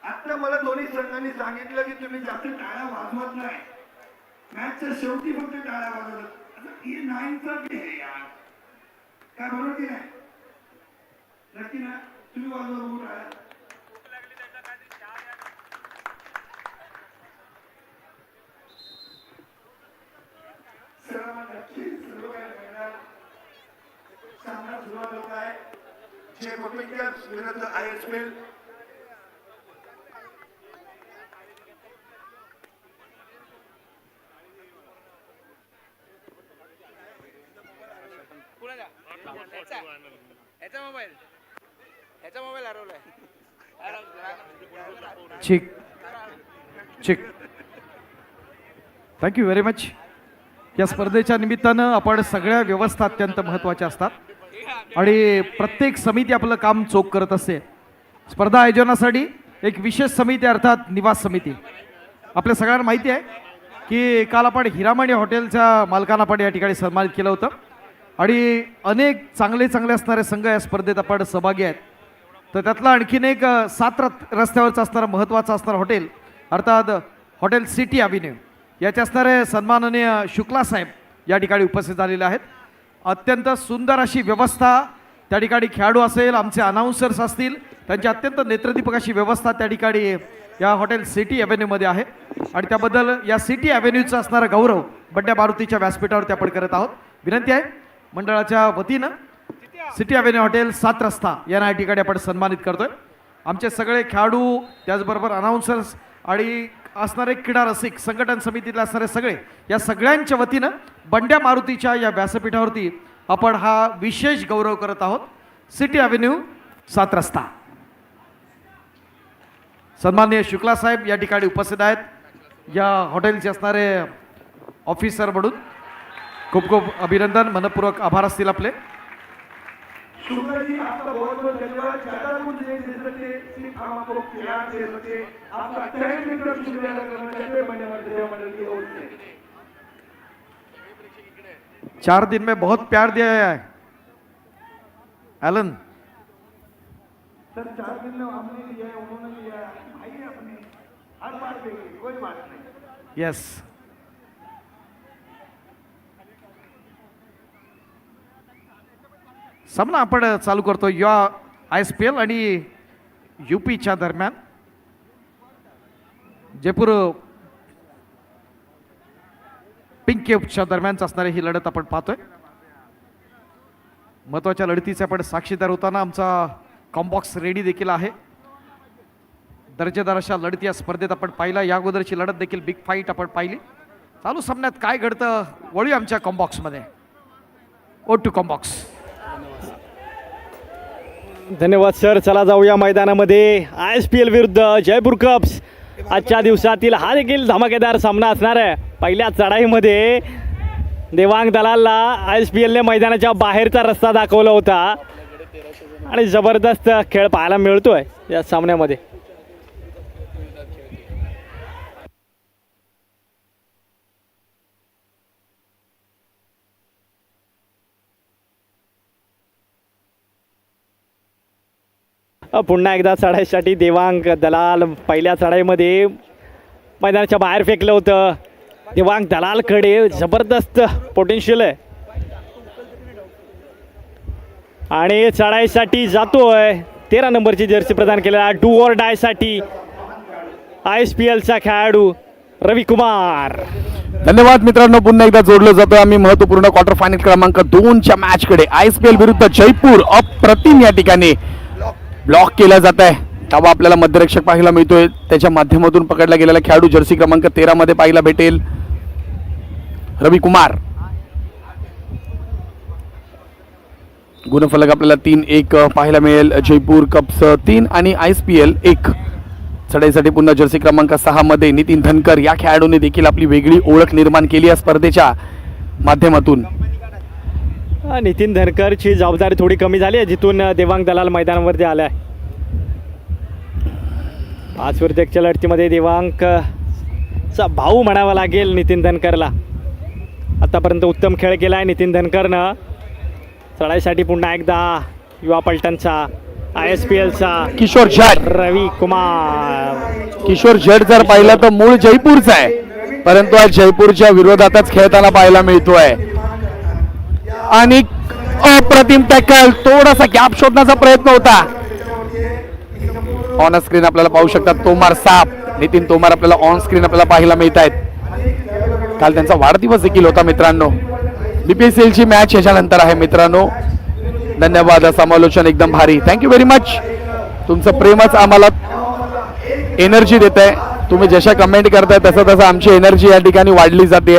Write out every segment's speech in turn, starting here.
आता मला दोन्ही संघांनी सांगितलं की तुम्ही जास्त टाळ्या वाजवत नाही, मॅचच्या शेवटी फक्त टाळ्या वाजवतात. हे नाईन्थचं आहे यार, काय बरोबर की नाही? नक्की ना, तुम्ही वाजवा बघू टाळ्या. सामना सुरुवात होत आहे. जे मोठे विरुद्ध आयएसपीएल. ठीक ठीक, थँक्यू व्हेरी मच. या स्पर्धेच्या निमित्तानं आपण सगळ्या व्यवस्था अत्यंत महत्त्वाच्या असतात आणि प्रत्येक समिती आपलं काम चोख करत असते. स्पर्धा आयोजनासाठी एक विशेष समिती अर्थात निवास समिती. आपल्या सगळ्यांना माहिती आहे की काल आपण हिरामणी हॉटेलच्या मालकांना आपण या ठिकाणी सन्मानित केलं होतं आणि अनेक चांगले चांगले असणारे संघ या स्पर्धेत आपण सहभागी आहेत. तर त्यातला आणखीन एक 7 रस्त्यावरचं असणारं महत्त्वाचं असणारं हॉटेल अर्थात हॉटेल सिटी अव्हेन्यू याचे असणारे सन्माननीय शुक्ला साहेब या ठिकाणी उपस्थित झालेले आहेत. अत्यंत सुंदर अशी व्यवस्था त्या ठिकाणी, खेळाडू असेल, आमचे अनाऊन्सर्स असतील, त्यांची अत्यंत नेत्रदीपक अशी व्यवस्था त्या ठिकाणी या हॉटेल सिटी अव्हेन्यूमध्ये आहे आणि त्याबद्दल या सिटी अव्हेन्यूचा असणारा गौरव बड्या मारुतीच्या व्यासपीठावरती आपण करत आहोत. विनंती आहे मंडळाच्या वतीनं सिटी अव्हेन्यू हॉटेल 7 रस्ता यांना या ठिकाणी आपण सन्मानित करतोय. आमचे सगळे खेळाडू, त्याचबरोबर अनाऊन्सर्स आणि असणारे क्रीडा रसिक, संघटन समितीतले असणारे सगळे, या सगळ्यांच्या वतीनं बंड्या मारुतीच्या या व्यासपीठावरती आपण हा विशेष गौरव करत आहोत. सिटी अव्हेन्यू 7 रस्ता. सन्माननीय शुक्ला साहेब या ठिकाणी उपस्थित आहेत. या हॉटेलचे असणारे ऑफिसर म्हणून खूप खूप अभिनंदन, मनपूर्वक आभार असतील आपले. शुक्ला जी, आपका बहुत बहुत धन्यवाद. ज्यादा कुछ नहीं दे सकते, सिर्फ हम आपको प्यार दे सकते. आपका तहे दिल से शुक्रिया अदा करना चाहते हैं मंडल की ओर से. 4 दिन में बहुत प्यार दिया है एलन. सर 4 दिन में हमने लिया है, उन्होंने लिया है, भाई अपने हर बार देंगे, कोई बात नहीं. यस. सामना आपण चालू करतो या ISPL आणि UPच्या दरम्यान. जयपूर पिंक केपच्या दरम्यानच असणारी ही लढत आपण पाहतोय. महत्त्वाच्या लढतीचे आपण साक्षीदार होताना आमचा कॉम्बॉक्स रेडी देखील आहे. दर्जेदार अशा लढती या स्पर्धेत आपण पाहिला. या अगोदरची लढत देखील बिग फाईट आपण पाहिली. चालू सामन्यात काय घडतं वळूया आमच्या कॉम्बॉक्समध्ये. ओ टू कॉम्बॉक्स. धन्यवाद सर. चला जाऊया मैदानामध्ये. ISPL विरुद्ध जयपूर कप्स आजच्या दिवसातील हा देखील धमाकेदार सामना असणार आहे. पहिल्या चढाईमध्ये देवांग दलालला ISPLने मैदानाच्या बाहेरचा रस्ता दाखवला होता आणि जबरदस्त खेळ पाहायला मिळतोय या सामन्यामध्ये. पुन्हा एकदा चढाईसाठी देवांग दलाल पहिल्या चढाईमध्ये मैदानाच्या बाहेर फेकलं होतं. देवांग दलालकडे जबरदस्त पोटेन्शियल आहे आणि चढाईसाठी जातोय 13 नंबरची जर्सी प्रदान केलेला डू ऑर डायसाठी ISPLचा खेळाडू रवी कुमार. धन्यवाद मित्रांनो. पुन्हा एकदा जोडलं जातोय आम्ही महत्त्वपूर्ण क्वार्टर फायनल क्रमांक 2च्या मॅचकडे. ISPL विरुद्ध जयपूर. अप्रतिम या ठिकाणी ब्लॉक केला जात आहे. तेव्हा आपल्याला मध्यरक्षक पाहायला मिळतोय. त्याच्या माध्यमातून पकडला गेलेला खेळाडू जर्सी क्रमांक 13 मध्ये पाहायला भेटेल रवी कुमार. गुणफलक आपल्याला 3-1 पाहायला मिळेल. जयपूर कप्स 3 आणि ISPL 1. चढाईसाठी पुन्हा जर्सी क्रमांक 6 मध्ये नितीन धनकर या खेळाडूने देखील आपली वेगळी ओळख निर्माण केली या स्पर्धेच्या माध्यमातून. नितीन धनकरची जबाबदारी थोडी कमी झाली आहे जिथून देवांग दलाल मैदानावरती आलाय. 5 विरुद्ध 1च्या लढतीमध्ये देवांगचा भाऊ म्हणावा लागेल नितीन धनकरला. आतापर्यंत उत्तम खेळ केला आहे नितीन धनकरनं. चढाईसाठी पुन्हा एकदा युवा पलटणचा ISPLचा किशोर जट. रवी कुमार. किशोर जट जर पाहिलं तर मूळ जयपूरचा आहे, परंतु आज जयपूरच्या विरोधातच खेळताना पाहायला मिळतोय. आणि अप्रतिम टॅकल, थोडासा गॅप शोधण्याचा प्रयत्न होता. ऑन स्क्रीन आपल्याला पाहू शकतात तोमार साप, नितीन तोमार आपल्याला ऑन स्क्रीन आपल्याला पाहायला मिळत आहेत. काल त्यांचा वाढदिवस देखील होता मित्रांनो. BPSL ची मॅच याच्यानंतर आहे मित्रांनो. धन्यवाद, समालोचन एकदम भारी. Thank you very much. तुमचं प्रेमच आम्हाला एनर्जी देत आहे. तुम्ही जशा कमेंट करताय तसं तसं आमची एनर्जी या ठिकाणी वाढली जाते.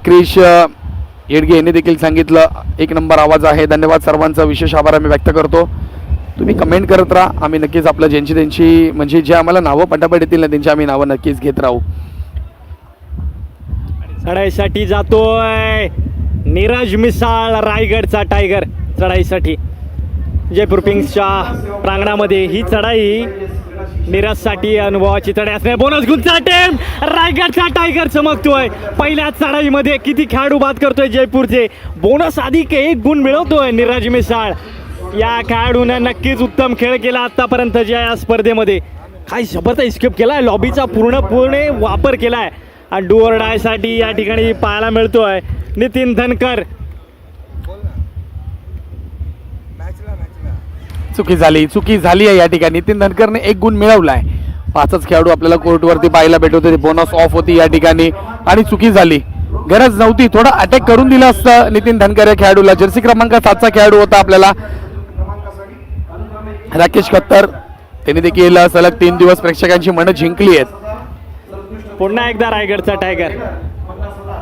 क्रिश येडगे यांनी देखील सांगितलं 1 नंबर आवाज आहे. धन्यवाद सर्वांचा विशेष आभार आम्ही व्यक्त करतो. तुम्ही कमेंट करत राहा. आम्ही नक्कीच आपलं ज्यांची त्यांची म्हणजे जे आम्हाला नावं पटापट येतील ना त्यांची आम्ही नावं नक्कीच घेत राहू. चढाईसाठी जातोय नीरज मिसाळ, रायगडचा टायगर. चढाईसाठी जयपूर पिंक्सच्या प्रांगणामध्ये ही चढाई नीरजसाठी अनुभवाची चढाई असणे. बोनस गुणचा अटेम्प्ट, रायगडचा टायगर चमकतोय. पहिल्या चढाईमध्ये किती खेळाडू बाद करतोय जयपूरचे. बोनस अधिक 1 गुण मिळवतोय नीरज मिसाळ. या खेळाडूने नक्कीच उत्तम खेळ केला आतापर्यंतच्या या स्पर्धेमध्ये. काय जबरदस्त स्किप केलाय, लॉबीचा पूर्णपणे वापर केलाय. आणि डू ऑर डायसाठी या ठिकाणी पाहायला मिळतोय नितीन धनकर. चुकी झाली आहे या ठिकाणी. नितीन धनकरने 1 गुण मिळवलाय. 5च खेळाडू आपल्याला कोर्टवरती पाहायला भेटत होते. बोनस ऑफ होती या ठिकाणी आणि चुकी झाली. गरज नव्हती, थोडा अटॅक करून दिला असतं नितीन धनकर या खेळाडूला. जर्सी क्रमांक 7चा खेळाडू होता आपल्याला राकेश खत्तर. त्यांनी देखील सलग 3 दिवस प्रेक्षकांची मनं जिंकली आहेत. पुन्हा एकदा रायगडचा टायगर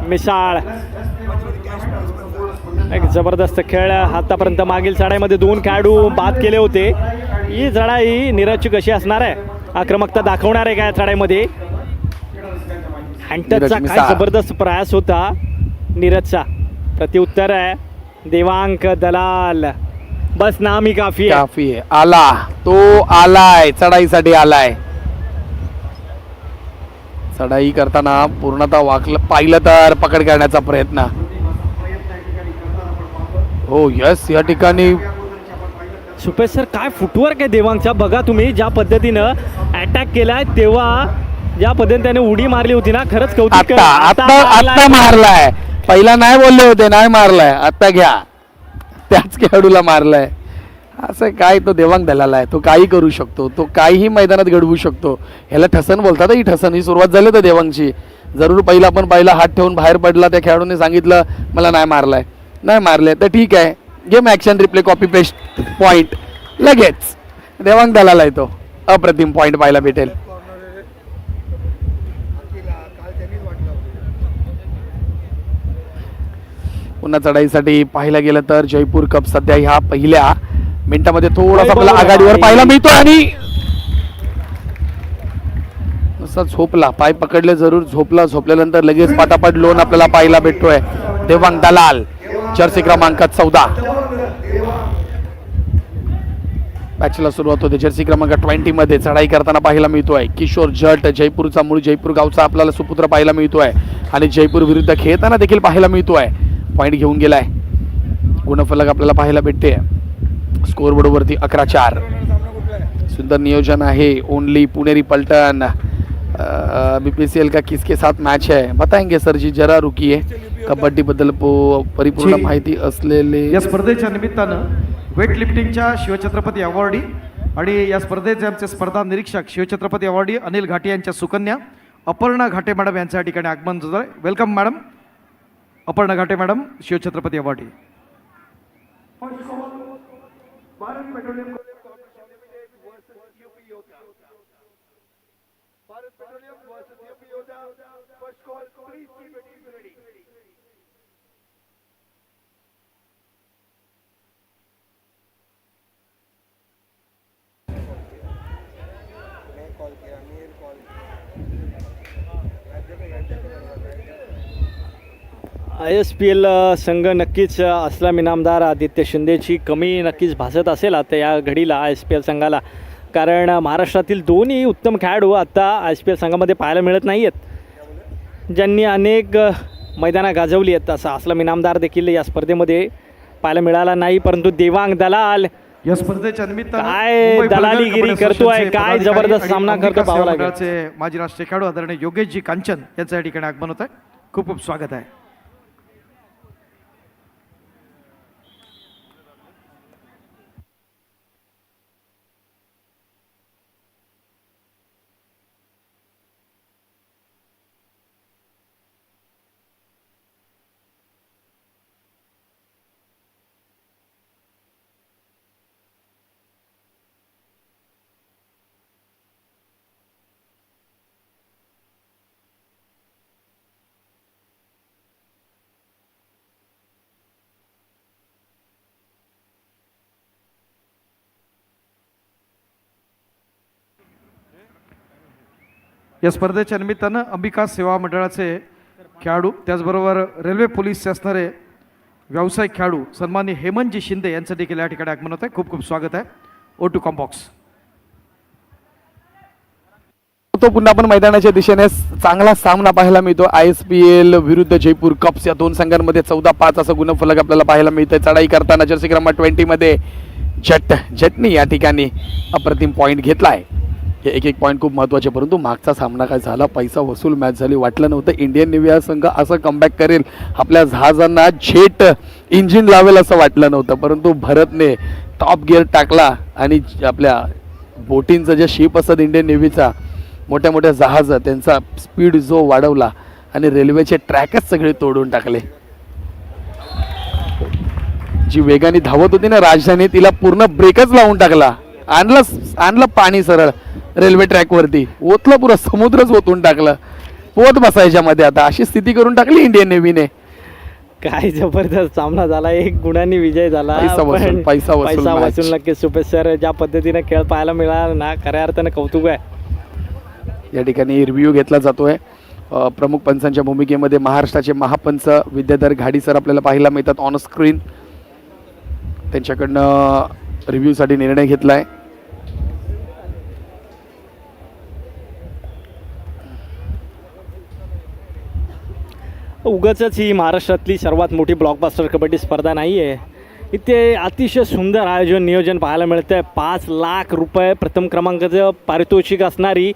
मिसाळ. एक जबरदस्त खेळ आतापर्यंत. मागील चढाईमध्ये 2 खेळाडू बाद केले होते. ही चढाई नीरजची कशी असणार आहे, आक्रमकता दाखवणार आहे का या चढाईमध्ये. हँटरचा काय जबरदस्त प्रयास होता नीरजचा. प्रत्युत्तर आहे देवांक दलाल. बस नाम ही काफी आहे. आला तो, आलाय चढाईसाठी आलाय. चढाई करताना पूर्णतः पाहिलं तर पकड करण्याचा प्रयत्न. हो यस, या ठिकाणी सुपेश सर काय फुटवर्क आहे देवांगचा. बघा तुम्ही ज्या पद्धतीनं अटॅक केलाय तेव्हा ज्या पद्धतीने त्याने उडी मारली होती ना, खरंच कौतुक. आता मारलाय. पहिला नाही बोलले होते, नाही मारलाय. आता घ्या, त्याच खेळाडूला मारलाय. असं काय, तो देवांग दलाल आहे. तो काही करू शकतो, तो काहीही मैदानात घडवू शकतो. ह्याला ठसन बोलतात. ही ठसन, ही सुरुवात झाली तर देवांगची. जरूर पहिला हात ठेवून बाहेर पडला. त्या खेळाडूने सांगितलं मला नाही मारलाय. नाही मारले तर ठीक आहे, game action replay copy paste point लगेच. देवांग दलाल आहे तो. अप्रतिम पॉईंट पाहायला भेटेल. पुन्हा चढाईसाठी पाहायला गेलं तर जयपूर कप सध्या ह्या पहिल्या मिनिटामध्ये थोडासा आपल्याला आघाडीवर पाहायला मिळतो. आणि नुसता झोपला, पाय पकडले जरूर झोपला. झोपल्यानंतर लगेच पाटापाट लोन आपल्याला पाहायला भेटतोय देवांग दलाल, जर्सी क्रमांक 14. मॅचला सुरुवात होते जर्सी क्रमांक 20 मध्ये. चढाई करताना पाहायला मिळतोय किशोर जट, जयपूरचा मूळ जयपूर गावचा आपल्याला सुपुत्र पाहायला मिळतोय. आणि जयपूर विरुद्ध खेळताना देखील पाहायला मिळतोय. पॉईंट घेऊन गेलाय. गुणफलक आपल्याला पाहायला भेटते. स्कोअरबोर्ड वरती 11-4. सुंदर नियोजन आहे. ओनली पुणेरी पलटन BPCL का किसके साथ मैच है बताएंगे सर जी, जरा रुकिए. कबड्डी बद्दल परिपूर्ण माहिती असलेले या स्पर्धेच्या निमित्तानं वेट लिफ्टिंगच्या शिवछत्रपती अवॉर्डी आणि या स्पर्धेचे आमचे स्पर्धा निरीक्षक शिवछत्रपती अवॉर्डी अनिल घाटे यांच्या सुकन्या अपर्णा घाटे मॅडम यांच्या ठिकाणी आगमन झालं. Welcome madam. Aparna Ghate madam, Shivchhatrapati awardee. ISPL संघ नक्कीच असलाम इनामदार आदित्य शिंदेची कमी नक्कीच भासत असेल आता या घडीला ISPL संघाला. कारण महाराष्ट्रातील दोन्ही उत्तम खेळाडू आता ISPL संघामध्ये पाहायला मिळत नाही आहेत, ज्यांनी अनेक मैदानं गाजवली आहेत. असा असलाम इनामदार देखील या स्पर्धेमध्ये पाहायला मिळाला नाही, परंतु देवांग दलाल या स्पर्धेच्या निमित्तानं काय मुंबई दलालीगिरी पलघर कबड्डी करतोय, असोसिएशनचे काय पदाधिकारी जबरदस्त आणि सामना अंबिका करतो पाहावं सेवा लागेल. मंडळाचे माजी राष्ट्रीय खेळाडू आदरणीय योगेशजी कांचन यांचं या ठिकाणी आगमन होत आहे. खूप खूप स्वागत आहे. या स्पर्धेच्या निमित्तानं अंबिका सेवा मंडळाचे खेळाडू, त्याचबरोबर रेल्वे पोलीसचे असणारे व्यावसायिक खेळाडू सन्माननीय हेमंतजी शिंदे यांचं देखील या ठिकाणी आगमन होत आहे. खूप खूप स्वागत आहे. O2 combox. तो पुन्हा आपण मैदानाच्या दिशेने चांगला सामना पाहायला मिळतो. ISPL विरुद्ध जयपूर कप्स या दोन संघांमध्ये 14-5 असं गुणफलक आपल्याला पाहायला मिळतंय. चढाई करताना जर्सी क्रमांक 20 मध्ये जटनी या ठिकाणी अप्रतिम पॉईंट घेतलाय. हे एक पॉईंट खूप महत्त्वाचे, परंतु मागचा सामना काय झाला, पैसा वसूल मॅच झाली. वाटलं नव्हतं इंडियन नेव्ही हा संघ असं कमबॅक करेल, आपल्या जहाजांना जेट इंजिन लावेल असं वाटलं नव्हतं, परंतु भरतने टॉप गिअर टाकला आणि आपल्या बोटींचं जे शिप असतात इंडियन नेव्हीचा, मोठ्या मोठ्या जहाज त्यांचा स्पीड जो वाढवला आणि रेल्वेचे ट्रॅकच सगळे तोडून टाकले. जी वेगाने धावत होती ना राजधानी, तिला पूर्ण ब्रेकच लावून टाकला. आणलं पाणी सरळ रेल्वे ट्रॅक वरती, ओतलं पुरं समुद्रच ओतून टाकलं. पोत बसायच्या मध्ये आता अशी स्थिती करून टाकली इंडियन नेव्हीने. काय जबरदस्त सामना झाला, 1 गुणांनी विजय झाला. पैसा वसूल वसूल नक्की सुपेश सर, ज्या पद्धतीने खेळ पाहायला मिळाला ना, खऱ्या अर्थानं कौतुक आहे. या ठिकाणी रिव्ह्यू घेतला जातोय. प्रमुख पंचांच्या भूमिकेमध्ये महाराष्ट्राचे महापंच विद्याधर घाडी सर आपल्याला पाहायला मिळतात ऑन स्क्रीन. त्यांच्याकडनं रिव्ह्यूसाठी निर्णय घेतलाय. उगाचच ही महाराष्ट्रातली सर्वात मोठी ब्लॉकबस्टर कबड्डी स्पर्धा नाही आहे. इथे अतिशय सुंदर आयोजन नियोजन पाहायला मिळतं आहे. 5 लाख रुपये प्रथम क्रमांकाचं पारितोषिक असणारी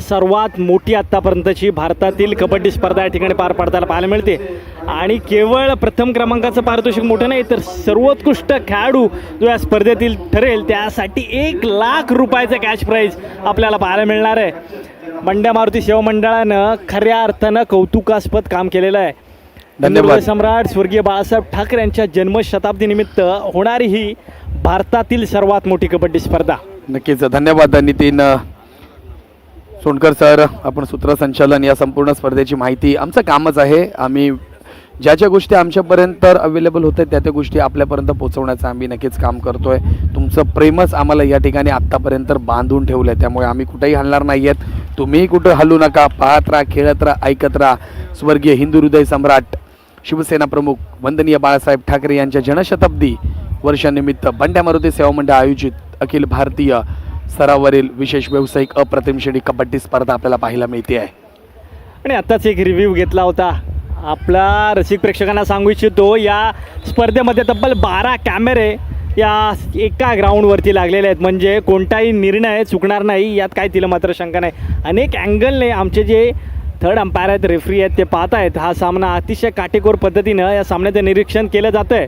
सर्वात मोठी आत्तापर्यंतची भारतातील कबड्डी स्पर्धा या ठिकाणी पार पडताना पाहायला मिळते. आणि केवळ प्रथम क्रमांकाचं पारितोषिक मोठं नाही, तर सर्वोत्कृष्ट खेळाडू जो या स्पर्धेतील ठरेल त्यासाठी 1 लाख रुपयाचं कॅश प्राईज आपल्याला पाहायला मिळणार आहे. बंड्या मारुती सेवा मंडळानं खऱ्या अर्थानं कौतुकास्पद काम केलेलं आहे. धन्यवाद. सम्राट स्वर्गीय बाळासाहेब ठाकरे यांच्या जन्मशताब्दी निमित्त होणारी ही भारतातील सर्वात मोठी कबड्डी स्पर्धा. नक्कीच धन्यवाद नितीन सोनकर सर. आपण सूत्रसंचालन या संपूर्ण स्पर्धेची माहिती आमचं कामच आहे. आम्ही ज्या ज्या गोष्टी आमच्यापर्यंत अवेलेबल होत आहेत त्या गोष्टी आपल्यापर्यंत पोहोचवण्याचं आम्ही नक्कीच काम करतोय. तुमचं प्रेमच आम्हाला या ठिकाणी आत्तापर्यंत बांधून ठेवलं आहे, त्यामुळे आम्ही कुठेही हलणार नाही आहेत. तुम्हीही कुठं हलू नका. पाहत राहा, खेळत राहा, ऐकत राहा. स्वर्गीय हिंदू हृदय सम्राट शिवसेना प्रमुख वंदनीय बाळासाहेब ठाकरे यांच्या जनशताब्दी वर्षानिमित्त बंड्या मारुती सेवा मंडळ आयोजित अखिल भारतीय स्तरावरील विशेष व्यावसायिक अप्रतिम श्रेणी कबड्डी स्पर्धा आपल्याला पाहायला मिळते आहे. आणि आत्ताच एक रिव्ह्यू घेतला होता. आपला रसिक प्रेक्षकांना सांगू इच्छितो, या स्पर्धेमध्ये तब्बल 12 कॅमेरे या एका ग्राउंडवरती लागलेले आहेत, म्हणजे कोणताही निर्णय चुकणार नाही यात काही तिला मात्र शंका नाही. अनेक अँगलने आमचे जे थर्ड अंपायर आहेत, रेफरी आहेत, ते पाहत आहेत. हा सामना अतिशय काटेकोर पद्धतीनं या सामन्याचं निरीक्षण केलं जातं आहे.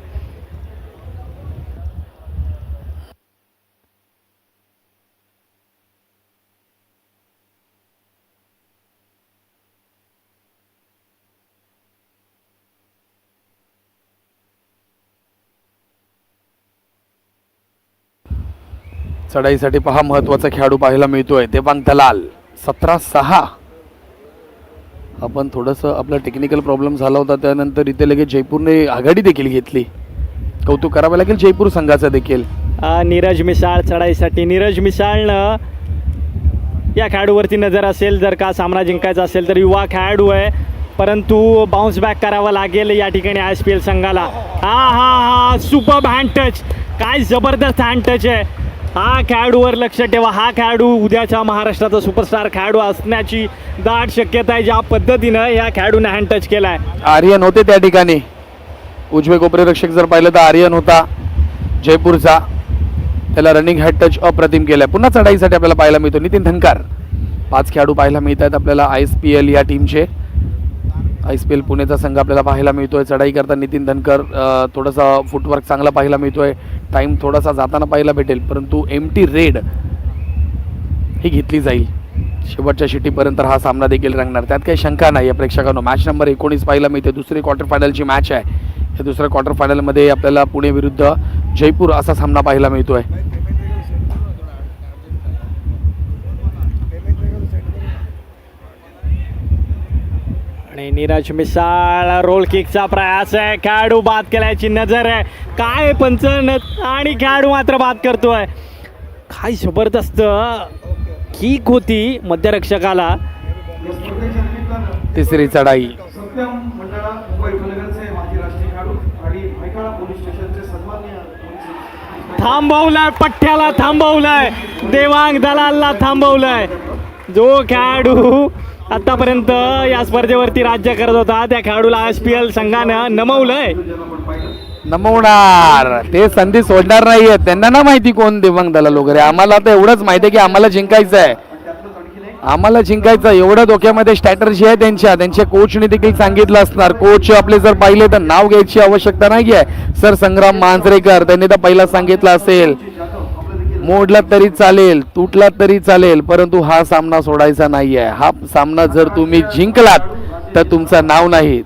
चढाईसाठी पहा महत्त्वाचा खेळाडू पाहायला मिळतोय देवांग दलाल 17-6. आपण थोडंसं आपला टेक्निकल प्रॉब्लेम झाला होता, त्यानंतर इथे लगेच जयपूरने आघाडी देखील घेतली. कौतुक करावं लागेल जयपूर संघाचं देखील. नीरज मिसाळ चढाईसाठी. नीरज मिसाळनं या खेळाडूवरती नजर असेल, जर का सामना जिंकायचा असेल तर युवा खेळाडू आहे, परंतु बाउन्स बॅक करावं लागेल या ठिकाणी ISPL संघाला. हा सुपर हँड टच, काय जबरदस्त हँड टच आहे. हा खेळाडूवर लक्ष ठेवा. हा खेळाडू उद्याच्या महाराष्ट्राचा सुपरस्टार खेळाडू असण्याची दाट शक्यता आहे. ज्या पद्धतीनं या खेळाडूने हँड टच केला आहे. आर्यन होते त्या ठिकाणी. उजवे गोपरीरक्षक जर पाहिलं तर आर्यन होता जयपूरचा, त्याला रनिंग हेड टच अप्रतिम केलाय. पुन्हा चढाईसाठी आपल्याला पाहायला मिळतो नितीन धनकर. 5 खेळाडू पाहायला मिळत आहेत आपल्याला ISPL या टीमचे. ISPL पुणेचा संघ आपल्याला पाहायला मिळतोय. चढाई करता नितीन धनकर, थोडासा फुटवर्क चांगला पाहायला मिळतोय. टाइम थोडासा जाताना पाहायला भेटेल, परंतु एम्प्टी रेड ही घेतली जाईल. शेवटच्या शिटीपर्यंत हा सामना देखील रंगणार, त्यात काही शंका नाही. प्रेक्षकांनो, मॅच नंबर 19 पाहायला मिळते. दुसरी क्वार्टर फायनलची मॅच आहे. या दुसऱ्या क्वार्टर फायनलमध्ये आपल्याला पुणे विरुद्ध जयपूर असा सामना पाहायला मिळतोय. आणि नीरज मिसाळ रोल किकचा प्रयास आहे. खेळाडू बाद केल्याची नजर आहे. काय पंचन आणि खेळाडू मात्र बाद करतोय. काय जबरदस्त किक होती मध्यरक्षकाला. तिसरी चढाई. सत्यम मंडळा मुंबई उपनगरचे माजी राष्ट्रीय खेळाडू आणि भायखळा पोलीस स्टेशनचे सन्माननीय थांबवलाय, पठ्ठ्याला थांबवलाय, देवांग दलालला थांबवलाय. जो खेळाडू आतापर्यंत या स्पर्धेवरती राज्य करत होता त्या खेळाडूला ISPL संघानं नमवलंय. नमवणार, ते संधी सोडणार नाहीये. त्यांना ना माहिती कोण देवांग दलाल वगैरे. आम्हाला तर एवढंच माहिती आहे की आम्हाला जिंकायचं आहे, आम्हाला जिंकायचं. एवढं डोक्यामध्ये स्ट्रॅटर्जी आहे त्यांच्या कोचने देखील सांगितलं असणार. कोच आपले जर पाहिले तर नाव घ्यायची आवश्यकता नाही आहे. सर संग्राम मांजरेकर, त्यांनी तर पहिला सांगितलं असेल, मोडला तरी चालेल, तुटला तरी चालेल, परंतु हा सामना सोडायचा नाहीये. हा सामना जर तुम्ही जिंकलात तर तुमचं नाव नाही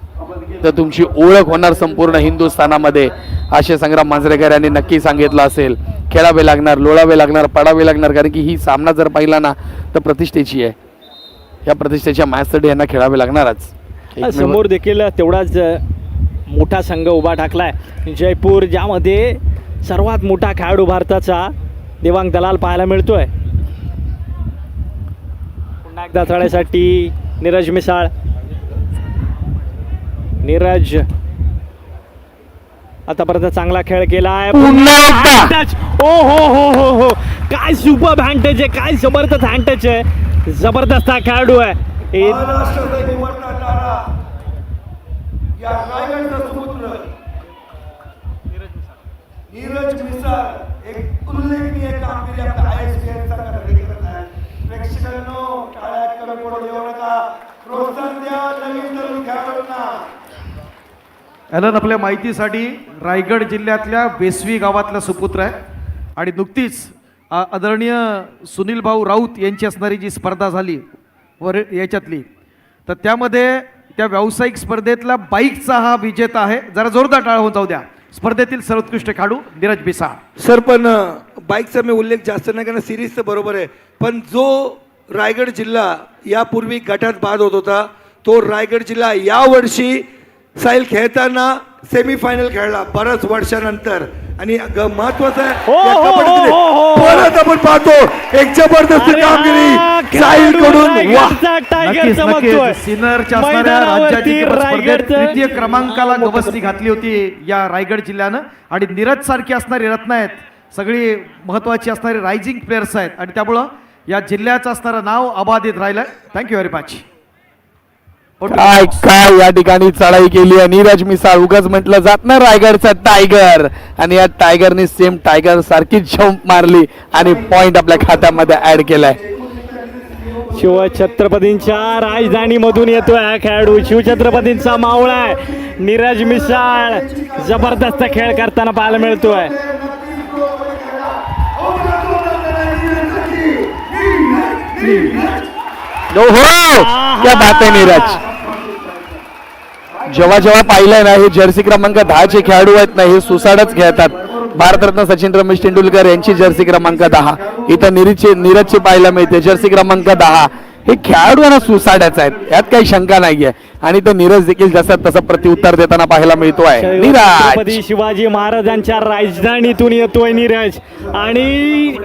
तर तुमची ओळख होणार संपूर्ण हिंदुस्थानामध्ये, असे संग्राम मांजरेकर यांनी नक्की सांगितलं असेल. खेळावे लागणार, लोळावे लागणार, पडावे लागणार, कारण की ही सामना जर पाहिला ना तर प्रतिष्ठेची आहे. या प्रतिष्ठेच्या मॅचसाठी यांना खेळावे लागणारच. समोर देखील तेवढाच मोठा संघ उभा ठाकलाय जयपूर, ज्यामध्ये सर्वात मोठा खेळाडू भारताचा देवांग दलाल पाहायला मिळतोय. पुन्हा एकदा चढाईसाठी नीरज मिसाळ. नीरज आतापर्यंत चांगला खेळ केलाय. ओ हो हो हो हो, काय सुपर हँडटच आहे, काय जबरदस्त हँडटच आहे. जबरदस्त हा खेळाडू आहे. महाराष्ट्राचा निवडला तारा, या रायगडचा सुपुत्र नीरज मिसाळ एक उल्लेखनीय कामगिरी आपल्या ISPL संघासाठी करत आहे. प्रेक्षकांनो, टाळ्या कमी पडू देऊ नका, प्रोत्साहन द्या नवीन तरुण खेळाडूंना. ॲलन आपल्या माहितीसाठी रायगड जिल्ह्यातल्या वेसवी गावातला सुपुत्र आहे आणि नुकतीच आदरणीय सुनील भाऊ राऊत यांची असणारी जी स्पर्धा झाली वर याच्यातली, तर त्यामध्ये त्या व्यावसायिक स्पर्धेतला बाईकचा हा विजेता आहे. जरा जोरदार टाळ्या होऊन जाऊ द्या. स्पर्धेतील सर्वोत्कृष्ट खेळाडू नीरज मिसाळ. सर, पण बाईकचा मी उल्लेख जास्त नाही करणार, सिरीजचं बरोबर आहे, पण जो रायगड जिल्हा यापूर्वी गटात बाद होत होता तो रायगड जिल्हा यावर्षी साईल खेळताना सेमीफायनल खेळला बऱ्याच वर्षानंतर. आणि महत्वाचं आहे परत आपण पाहतो एक जबरदस्त कामगिरी साईल कडून. सिनरच्या असणाऱ्या राज्याची स्पर्धेत तृतीय क्रमांकाला गवसणी घातली होती या रायगड जिल्ह्यानं. आणि नीरज सारखी असणारी रत्न आहेत, सगळी महत्वाची असणारी रायझिंग प्लेयर्स आहेत आणि त्यामुळं या जिल्ह्याचं असणारं नाव अबाधित राहिलं. Thank you very much. काय काय या ठिकाणी चढाई केली आहे नीरज मिसाळ. उगाच म्हटलं जात ना रायगडचा टायगर, आणि या टायगरने सेम टायगर सारखी जंप मारली आणि पॉइंट आपल्या खात्यामध्ये ऍड केलाय. शिवछत्रपतींच्या राजधानीमधून येतोय हा खेळाडू, शिवछत्रपतींचा मावळा आहे नीरज मिसाळ. जबरदस्त खेळ करताना पाहायला मिळतोय. क्या बात आहे नीरज. जेव्हा जेव्हा पाहिलंय ना, हे जर्सी क्रमांक 10 चे खेळाडू आहेत ना, हे सुसाडच खेळतात. भारतरत्न सचिन रमेश तेंडुलकर यांची जर्सी क्रमांक 10, इथं नीरजची पाहायला मिळते जर्सी क्रमांक 10. हे खेळाडू ना सुसाड्याच आहेत, यात काही शंका नाहीये. आणि तो नीरज देखील जसं तसं प्रत्युत्तर देताना पाहायला मिळतोय. छत्रपती शिवाजी महाराजांच्या राजधानीतून येतोय नीरज आणि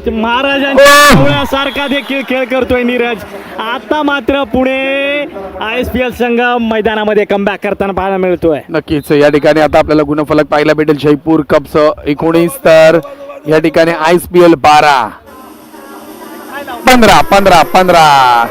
महाराजांच्या सारखा देखील खेळ करतोय नीरज. आता मात्र पुणे ISPL संघ मैदानामध्ये कमबॅक करताना पाहायला मिळतोय. नक्कीच या ठिकाणी आता आपल्याला गुणफलक पाहायला भेटेल. जयपूर कप्स 19 तर या ठिकाणी ISPL 12. 15.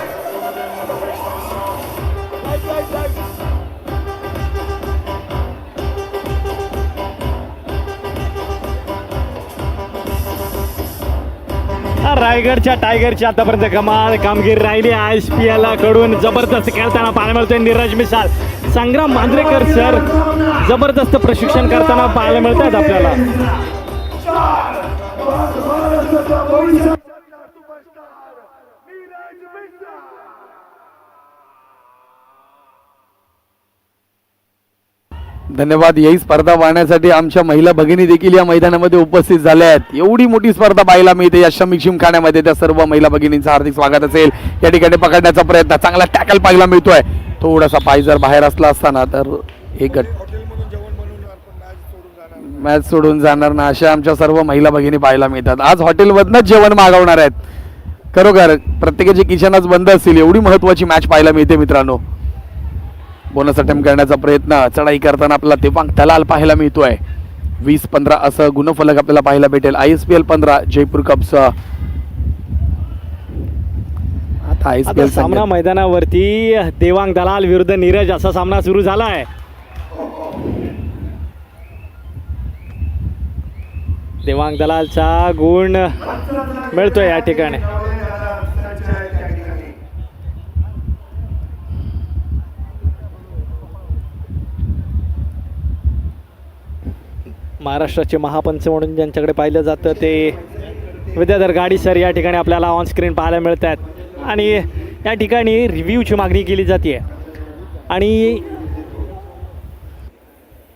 रायगडच्या टायगरची आतापर्यंत कमाल कामगिरी राहिली ISPL कडून. जबरदस्त खेळताना पाहायला मिळतोय नीरज मिसाळ. संग्राम मांजरेकर सर जबरदस्त प्रशिक्षण करताना पाहायला मिळत आहेत आपल्याला. धन्यवाद. ही स्पर्धा पाहण्यासाठी आमच्या महिला भगिनी देखील या मैदानामध्ये उपस्थित झाल्या आहेत. एवढी मोठी स्पर्धा पाहायला मिळते या श्रमिक जिमखान्यामध्ये. त्या सर्व महिला भगिनींचं हार्दिक स्वागत असेल. या ठिकाणी पकडण्याचा प्रयत्न, चांगला टॅकल पाहायला मिळतोय. थोडासा पाय जर बाहेर असला असताना तर एक मॅच सोडून जाणार ना, अशा आमच्या सर्व महिला भगिनी पाहायला मिळतात. आज हॉटेलमधनंच जेवण मागवणार आहेत. खरोखर प्रत्येकाची किचन आज बंद असतील, एवढी महत्वाची मॅच पाहायला मिळते मित्रांनो. बोनस अटेम्प्ट करण्याचा प्रयत्न, चढाई करताना आपल्याला देवांग दलाल पाहायला मिळतोय. 20-15 असं गुणफलक आपल्याला पाहायला भेटेल. ISPL 15 Jaipur cups. आता सामना मैदानावरती देवांग दलाल विरुद्ध नीरज असा सामना सुरू झाला आहे. देवांग दलालचा गुण मिळतोय या ठिकाणी. महाराष्ट्राचे महापंच म्हणून ज्यांच्याकडे पाहिलं जातं ते विद्याधर गाडी सर या ठिकाणी आपल्याला ऑन स्क्रीन पाहायला मिळत आहेत. आणि या ठिकाणी रिव्ह्यूची मागणी केली जाते. आणि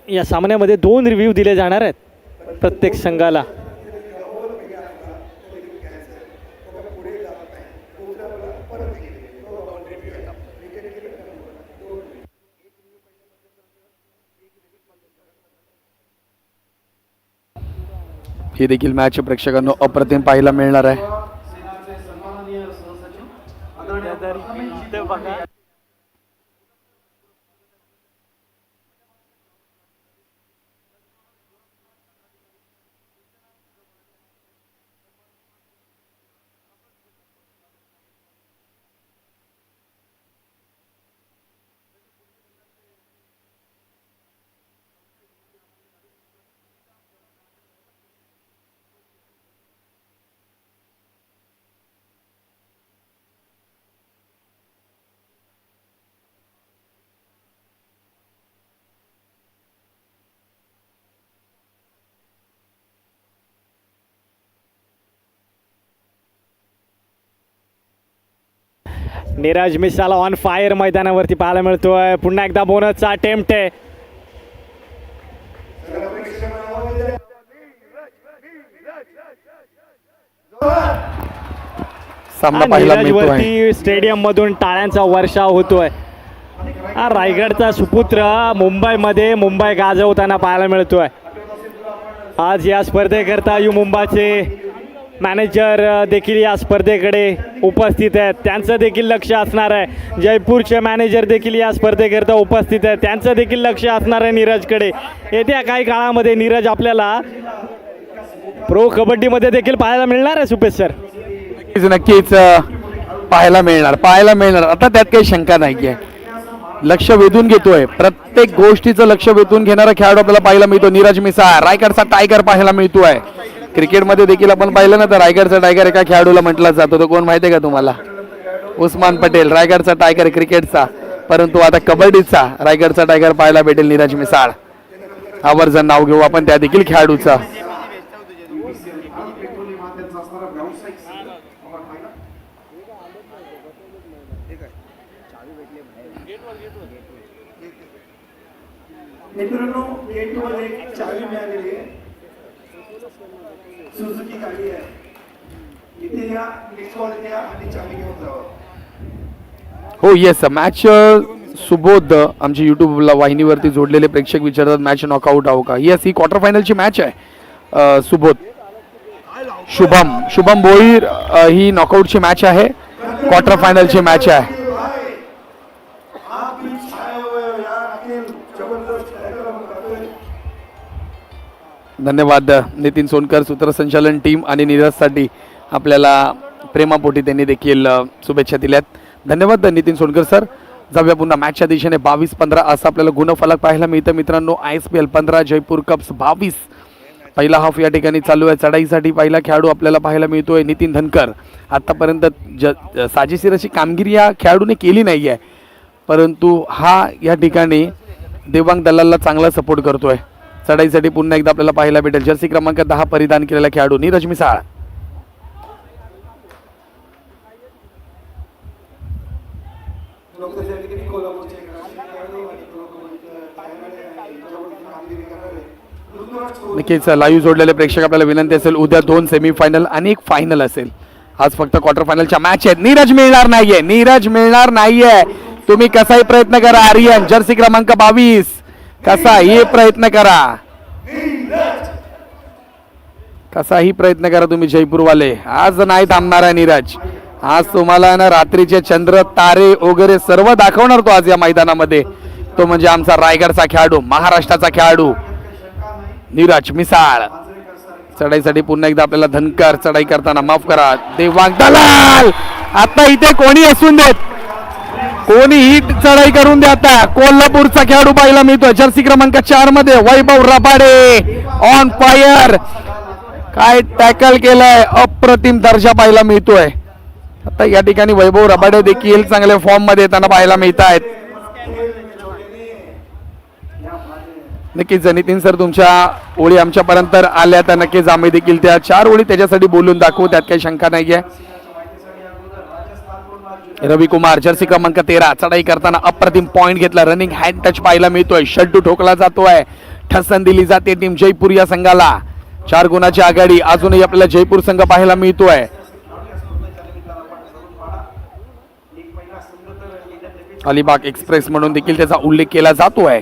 या सामन्यामध्ये 2 रिव्ह्यू दिले जाणार आहेत प्रत्येक संघाला. ही देखील मॅच प्रेक्षकांना अप्रतिम पाहायला मिळणार आहे. नीरज मिसाळ ऑन फायर मैदानावरती पाहायला मिळतोय. पुन्हा एकदा बोनसचा अटेम्प्ट आहे. सामना पाहायला मिळतोय. स्टेडियम मधून टाळ्यांचा वर्षाव होतोय. हा रायगडचा सुपुत्र मुंबईमध्ये मुंबई गाजवताना पाहायला मिळतोय. आज या स्पर्धेकरता यू मुंबईचे मॅनेजर देखील या स्पर्धेकडे उपस्थित आहेत. त्यांचं देखील लक्ष असणार आहे. जयपूरचे मॅनेजर देखील या स्पर्धेकरता उपस्थित आहेत. त्यांचं देखील लक्ष असणार आहे नीरजकडे. येत्या काही काळामध्ये नीरज आपल्याला प्रो कबड्डीमध्ये देखील पाहायला मिळणार आहे. सुपेश सर नक्कीच पाहायला मिळणार. आता त्यात काही शंका नाही आहे. लक्ष वेधून घेतोय, प्रत्येक गोष्टीचं लक्ष वेधून घेणारा खेळाडू आपल्याला पाहायला मिळतो. नीरज मिसाळ रायगडचा टायगर पाहायला मिळतोय. क्रिकेटमध्ये देखील आपण पाहिलं ना तर रायगडचा टायगर एका खेळाडूला म्हटला जातो. तो कोण माहिती आहे का तुम्हाला? उस्मान पटेल. रायगडचा टायगर क्रिकेटचा, परंतु आता कबड्डीचा रायगडचा टायगर पाहायला भेटेल नीरज मिसाळ. आवर्जून नाव घेऊ आपण त्या देखील खेळाडूचा. मित्रांनो गेटमध्ये एक चावी मिळालेली आहे. सुझुकी गाडी आहे. इथे या, मिस कॉल द्या आणि चावी घेऊन जावा. हो येस, मॅच सुबोध आमच्या यूट्यूब वाहिनीवरती जोडलेले प्रेक्षक विचारतात मॅच नॉकआउट आहो का? येस, ही क्वार्टर फायनलची मॅच आहे. सुबोध शुभम भोईर ही नॉकआउटची मॅच आहे. क्वार्टर फायनलची मॅच आहे. धन्यवाद नितीन सोनकर, सूत्रसंचालन टीम आणि नीरजसाठी आपल्याला प्रेमापोटी त्यांनी देखील शुभेच्छा दिल्यात. धन्यवाद नितीन सोनकर सर. जाऊया पुन्हा मॅचच्या दिशेने. 22-15 असं आपल्याला गुणफलक पाहायला मिळतं मित्रांनो. ISPL 15 जयपूर कप्स 22 पहिला हाफ या ठिकाणी चालू आहे. चढाईसाठी पहिला खेळाडू आपल्याला पाहायला मिळतोय नितीन धनकर. आतापर्यंत साजेशीर अशी कामगिरी या खेळाडूने केली नाही आहे, परंतु हा या ठिकाणी देवांग दलालला चांगला सपोर्ट करतोय. चढाईसाठी पुन्हा एकदा आपल्याला पाहायला भेटेल जर्सी क्रमांक 10 परिधान केलेला खेळाडू नीरज मिसाळ. नक्कीच लाईव्ह जोडलेले प्रेक्षक आपल्याला विनंती असेल, उद्या 2 सेमीफायनल आणि एक फायनल असेल. आज फक्त क्वार्टर फायनलच्या मॅच आहेत. नीरज मिळणार नाहीये, नीरज मिळणार नाहीये. तुम्ही कसाही प्रयत्न करा. आर्यन जर्सी क्रमांक 22 कसाही प्रयत्न करा, कसाही प्रयत्न करा तुम्ही जयपूरवाले. आज नाही थांबणार आहे नीरज. आज तुम्हाला ना रात्रीचे चंद्र तारे वगैरे सर्व दाखवणार तो आज या मैदानामध्ये. तो म्हणजे आमचा रायगडचा खेळाडू, महाराष्ट्राचा खेळाडू नीरज मिसाळ. चढाईसाठी पुन्हा एकदा आपल्याला धनकर. चढाई करताना माफ करा देवांग दलाल. आता इथे कोणी असून देत, कोणीही चढाई करून द्या. आता कोल्हापूरचा खेळाडू पाहायला मिळतोय जर्सी क्रमांक 4 मध्ये वैभव रबाडे ऑन फायर. काय टॅकल केलंय, अप्रतिम दर्जा पाहायला मिळतोय. आता या ठिकाणी वैभव रबाडे देखील चांगल्या फॉर्म मध्ये येताना पाहायला मिळत आहेत. नक्कीच नितीन सर तुमच्या ओळी आमच्यापर्यंत आल्या तर नक्कीच आम्ही देखील त्या 4 ओळी त्याच्यासाठी बोलून दाखवू, त्यात काही शंका नाहीये. रवी कुमार जर्सी क्रमांक 13 चढाई करताना अप्रतिम पॉइंट घेतला. रनिंग हँड टच पाहायला मिळतोय. शड्डू ठोकला जातोय. ठसन दिली जाते टीम जयपूर या संघाला. 4 गुणाची आघाडी अजूनही आपल्याला जयपूर संघ पाहायला मिळतोय. अलिबाग एक्सप्रेस म्हणून देखील त्याचा उल्लेख केला जातोय.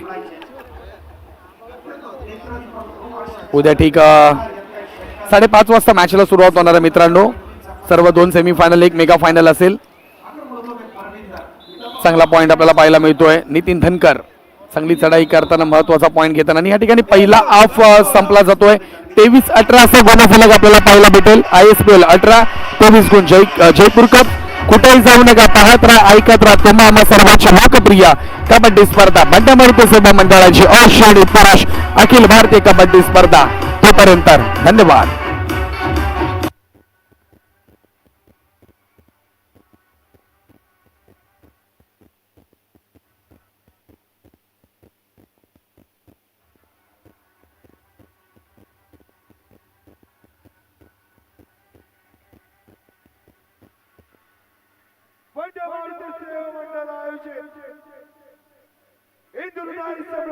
उद्या ठीक 5:30 वाजता मॅचला सुरुवात होणार आहे मित्रांनो. सर्व 2 सेमीफायनल एक मेगा फायनल असेल. चांगला पॉइंट आपल्याला पाहायला मिळतोय. नितीन धनकर चांगली चढाई करताना महत्वाचा पॉइंट घेताना आणि या ठिकाणी पहिला हाफ संपला जातोय. 23-18 असा गुणफलक आपल्याला पाहायला भेटेल. ISPL 18-23 गुण. जयपूर कप. कुठेही जाऊ नका, पाहत राहा, ऐकत राहा. तुम्हा आम्हा सर्वांची लोकप्रिय कबड्डी स्पर्धा बंड्या मारुती सेवा मंडळाची अश्रेणी पुरुष अखिल भारतीय कबड्डी स्पर्धा. तोपर्यंत धन्यवाद.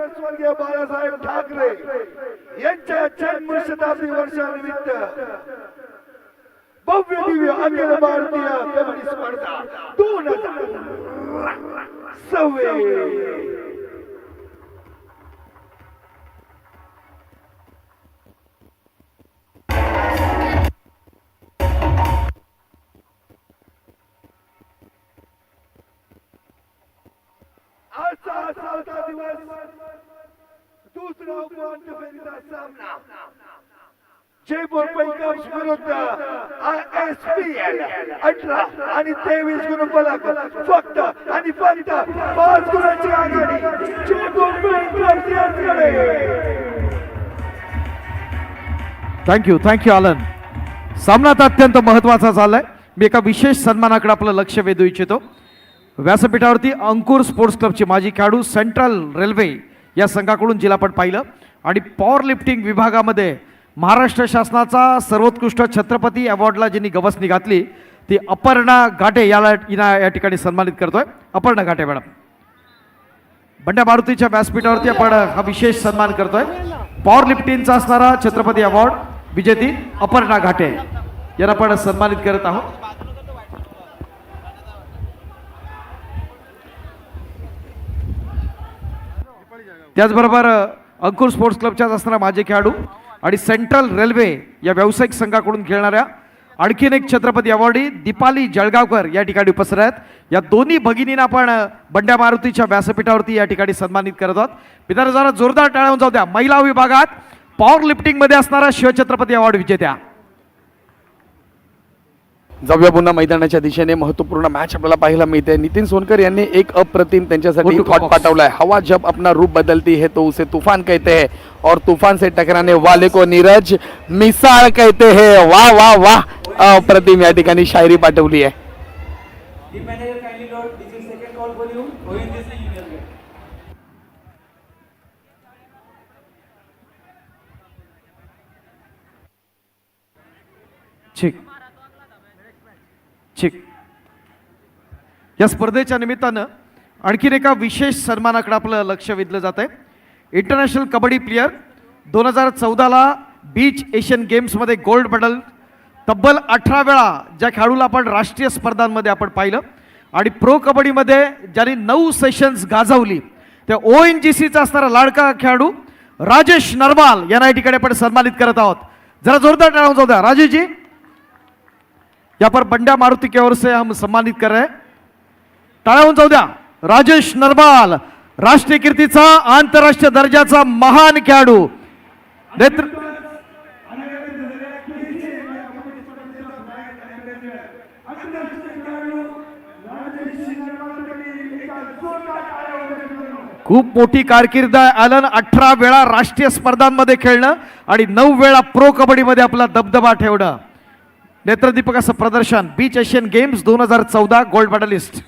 स्वर्गीय बाळासाहेब ठाकरे यांच्या जन्मशताब्दी वर्षानिमित्त भव्य दिव्य अखिल भारतीय कबड्डी स्पर्धा 2026 दूसरा उपांत्य फेरीचा सामना जयपूर पैकर्स विरुद्ध ISPL 18 आणि 23 गुणफलक. फक्त आणि फक्त 5 गुणांची आघाडी जयपूर पैकर्स यांच्याकडे. थँक्यू आलन. सामना आता अत्यंत महत्त्वाचा झालाय. मी एका विशेष सन्मानाकडे आपलं लक्ष वेधू इच्छितो. व्यासपीठावरती अंकुर स्पोर्ट्स क्लबचे माजी खेळाडू सेंट्रल रेल्वे या संघाकडून जिला आपण पाहिलं आणि पॉवर लिफ्टिंग विभागामध्ये महाराष्ट्र शासनाचा सर्वोत्कृष्ट छत्रपती अवॉर्डला ज्यांनी गवसणी घातली ती अपर्णा घाटे या ठिकाणी सन्मानित करतोय. अपर्णा घाटे मॅडम. बंड्या मारुतीच्या व्यासपीठावरती आपण हा विशेष सन्मान करतोय. पॉवर लिफ्टिंगचा असणारा छत्रपती अवॉर्ड विजेती अपर्णा घाटे यांना आपण सन्मानित करत आहोत. त्याचबरोबर अंकुर स्पोर्ट्स क्लबच्याच असणारा माजी खेळाडू आणि सेंट्रल रेल्वे या व्यावसायिक संघाकडून खेळणाऱ्या आणखीन एक छत्रपती अवॉर्डी दीपाली जळगावकर या ठिकाणी उपस्थित आहेत. या दोन्ही भगिनींना आपण बंड्या मारुतीच्या व्यासपीठावरती या ठिकाणी सन्मानित करत आहोत. मित्रांनो जरा जोरदार टाळ्या जाऊ द्या. महिला विभागात पॉवर लिफ्टिंग मध्ये असणारा शिवछत्रपती अवॉर्ड विजेत्या जाऊया पुन्हा मैदानाच्या दिशेने. महत्वपूर्ण मॅच आपल्याला पाहायला मिळते. नितीन सोनकर यांनी एक अप्रतिम त्यांच्यासाठी Go to थॉट box. पाठवलाय. हवा जब अपना रूप बदलती है तो उसे तूफान कहते हैं और तूफान से टकराने वाले को नीरज मिसाळ कहते हैं. वाह वाह वाह, अप्रतिम या ठिकाणी शायरी पाठवली आहे. The manager kindly note, this is second call for you. ONGC Union Gate. ठीक ठीक. या स्पर्धेच्या निमित्तानं आणखीन एका विशेष सन्मानाकडे आपलं लक्ष वेधलं जात आहे. इंटरनॅशनल कबड्डी प्लेयर 2014ला बीच एशियन गेम्समध्ये गोल्ड मेडल तब्बल 18 वेळा ज्या खेळाडूला आपण राष्ट्रीय स्पर्धांमध्ये आपण पाहिलं आणि प्रो कबड्डीमध्ये ज्यांनी 9 सेशन्स गाजवली त्या ONGCचा असणारा लाडका खेळाडू राजेश नरवाल यांना या ठिकाणी आपण सन्मानित करत आहोत. जरा जोरदार टाळ्या वाजवू द्या राजेश जी. यहाँ पर बंड्या मारुति की ओर से हम सम्मानित कर रहे हैं. टाळ्या जाऊ द्या. राजेश नरवाल राष्ट्रीय कीर्तीचा आंतरराष्ट्रीय दर्जाचा महान खेळाडू. नेत्र खूप मोठी कारकीर्द आहे. ॲलन 18 वेळा राष्ट्रीय स्पर्धांमध्ये खेळणं आणि 9 वेळा प्रो कबड्डीमध्ये आपला दबदबा ठेवणं. नेत्रदीपक असं प्रदर्शन. Beach Asian games 2014 gold medallist.